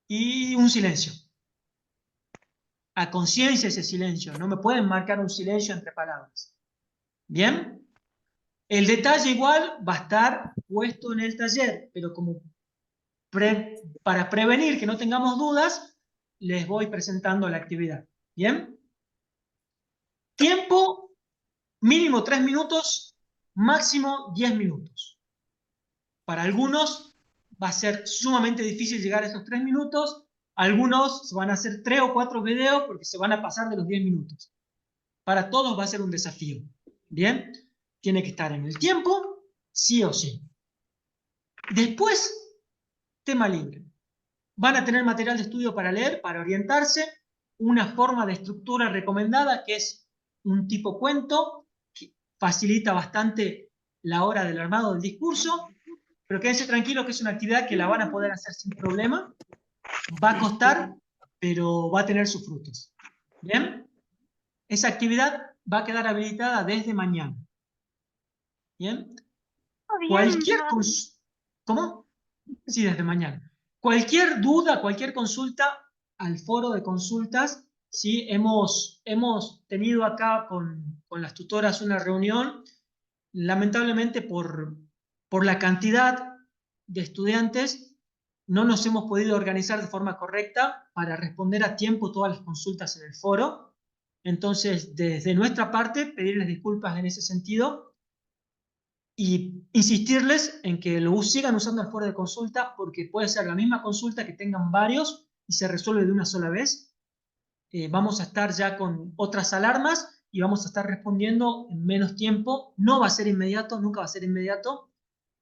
y un silencio. A conciencia ese silencio. No me pueden marcar un silencio entre palabras. ¿Bien? El detalle igual va a estar puesto en el taller, pero como para prevenir que no tengamos dudas, les voy presentando la actividad. ¿Bien? Tiempo, mínimo 3 minutos, máximo 10 minutos. Para algunos va a ser sumamente difícil llegar a esos 3 minutos, algunos van a hacer 3 o 4 videos porque se van a pasar de los 10 minutos. Para todos va a ser un desafío. ¿Bien? Tiene que estar en el tiempo, sí o sí. Después, tema libre. Van a tener material de estudio para leer, para orientarse, una forma de estructura recomendada que es un tipo cuento, que facilita bastante la hora del armado del discurso, pero quédense tranquilos que es una actividad que la van a poder hacer sin problema. Va a costar, pero va a tener sus frutos. ¿Bien? Esa actividad va a quedar habilitada desde mañana. ¿Bien? Cualquier consulta. ¿Cómo? Sí, desde mañana. Cualquier duda, cualquier consulta al foro de consultas. ¿Sí? Hemos tenido acá con las tutoras una reunión. Lamentablemente por la cantidad de estudiantes no nos hemos podido organizar de forma correcta para responder a tiempo todas las consultas en el foro. Entonces, desde nuestra parte, pedirles disculpas en ese sentido y insistirles en que lo sigan usando el foro de consulta, porque puede ser la misma consulta que tengan varios y se resuelve de una sola vez. Vamos a estar ya con otras alarmas y vamos a estar respondiendo en menos tiempo. No va a ser inmediato, nunca va a ser inmediato,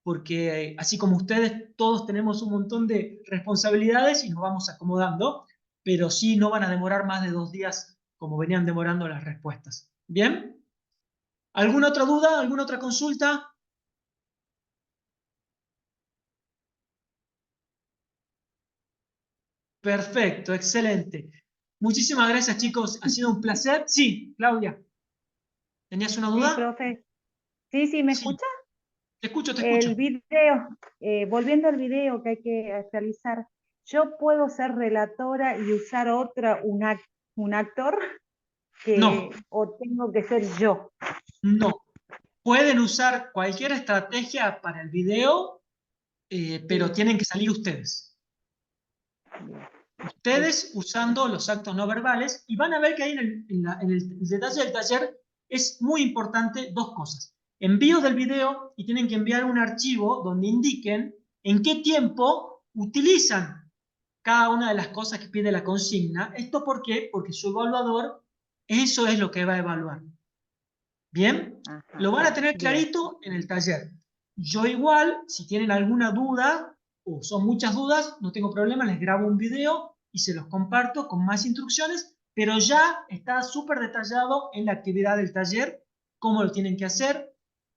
porque así como ustedes, todos tenemos un montón de responsabilidades y nos vamos acomodando, pero sí no van a demorar más de 2 días como venían demorando las respuestas. ¿Bien? ¿Alguna otra duda? ¿Alguna otra consulta? Perfecto, excelente. Muchísimas gracias, chicos. Ha sido un placer. Sí, Claudia. ¿Tenías una duda? Sí, profe. Sí, ¿me Sí. escucha? Te escucho, te escucho. El video, volviendo al video que hay que realizar, ¿yo puedo ser relatora y usar un actor No. o tengo que ser yo? No. Pueden usar cualquier estrategia para el video, pero tienen que salir ustedes. Ustedes usando los actos no verbales, y van a ver que ahí en el detalle del taller es muy importante 2 cosas. Envío del video, y tienen que enviar un archivo donde indiquen en qué tiempo utilizan cada una de las cosas que pide la consigna. ¿Esto por qué? Porque su evaluador, eso es lo que va a evaluar. ¿Bien? Lo van a tener clarito en el taller. Yo igual, si tienen alguna duda, o son muchas dudas, no tengo problema, les grabo un video y se los comparto con más instrucciones, pero ya está súper detallado en la actividad del taller, cómo lo tienen que hacer,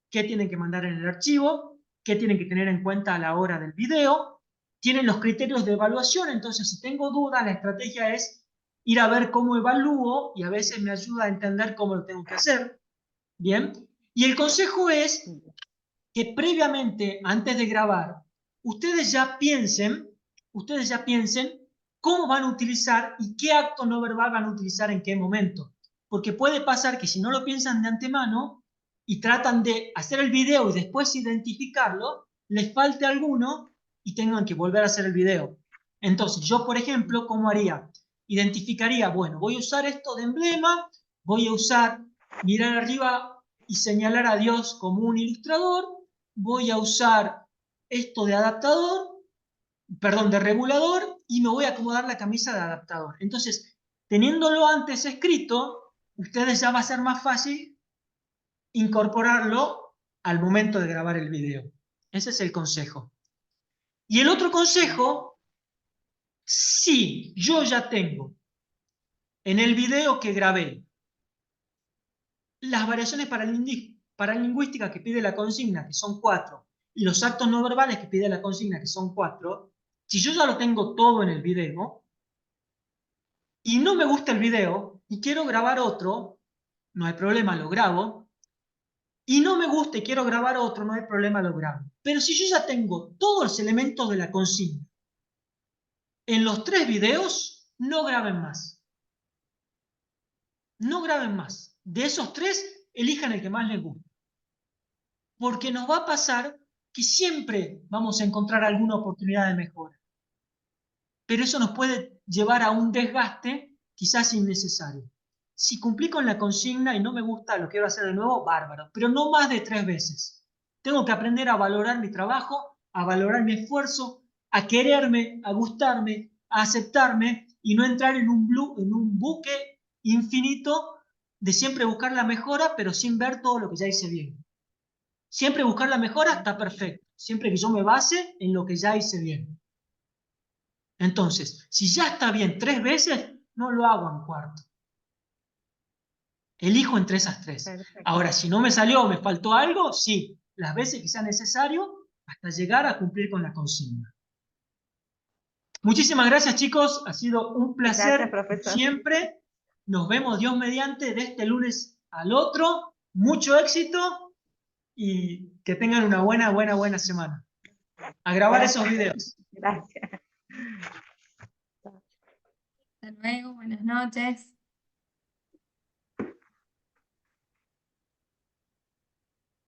qué tienen que mandar en el archivo, qué tienen que tener en cuenta a la hora del video. Tienen los criterios de evaluación, entonces si tengo duda, la estrategia es ir a ver cómo evalúo y a veces me ayuda a entender cómo lo tengo que hacer. Bien, y el consejo es que previamente, antes de grabar, ustedes ya piensen cómo van a utilizar y qué acto no verbal van a utilizar en qué momento. Porque puede pasar que si no lo piensan de antemano y tratan de hacer el video y después identificarlo, les falte alguno y tengan que volver a hacer el video. Entonces, yo, por ejemplo, ¿cómo haría? Identificaría, bueno, voy a usar esto de emblema, voy a usar mirar arriba y señalar a Dios como un ilustrador, voy a usar esto de adaptador, perdón, de regulador, y me voy a acomodar la camisa de adaptador. Entonces, teniéndolo antes escrito, ustedes ya va a ser más fácil incorporarlo al momento de grabar el video. Ese es el consejo. Y el otro consejo, si yo ya tengo en el video que grabé las variaciones paralingüísticas que pide la consigna, que son 4, y los actos no verbales que pide la consigna, que son 4, si yo ya lo tengo todo en el video, y no me gusta el video, y quiero grabar otro, no hay problema, lo grabo, y no me gusta y quiero grabar otro, no hay problema, lo grabo. Pero si yo ya tengo todos los elementos de la consigna en los 3 videos, no graben más. No graben más. De esos 3, elijan el que más les guste. Porque nos va a pasar que siempre vamos a encontrar alguna oportunidad de mejora. Pero eso nos puede llevar a un desgaste quizás innecesario. Si cumplí con la consigna y no me gusta, lo quiero hacer de nuevo, bárbaro. Pero no más de 3 veces. Tengo que aprender a valorar mi trabajo, a valorar mi esfuerzo, a quererme, a gustarme, a aceptarme y no entrar en un buque infinito de siempre buscar la mejora, pero sin ver todo lo que ya hice bien. Siempre buscar la mejora está perfecto, siempre que yo me base en lo que ya hice bien. Entonces, si ya está bien 3 veces, no lo hago en cuarto. Elijo entre esas 3. Perfecto. Ahora, si no me salió o me faltó algo, sí, las veces que sea necesario hasta llegar a cumplir con la consigna. Muchísimas gracias, chicos. Ha sido un placer. Gracias, profesor. Siempre. Nos vemos, Dios mediante, de este lunes al otro. Mucho éxito y que tengan una buena semana. A grabar esos videos. Gracias. Hasta luego, buenas noches.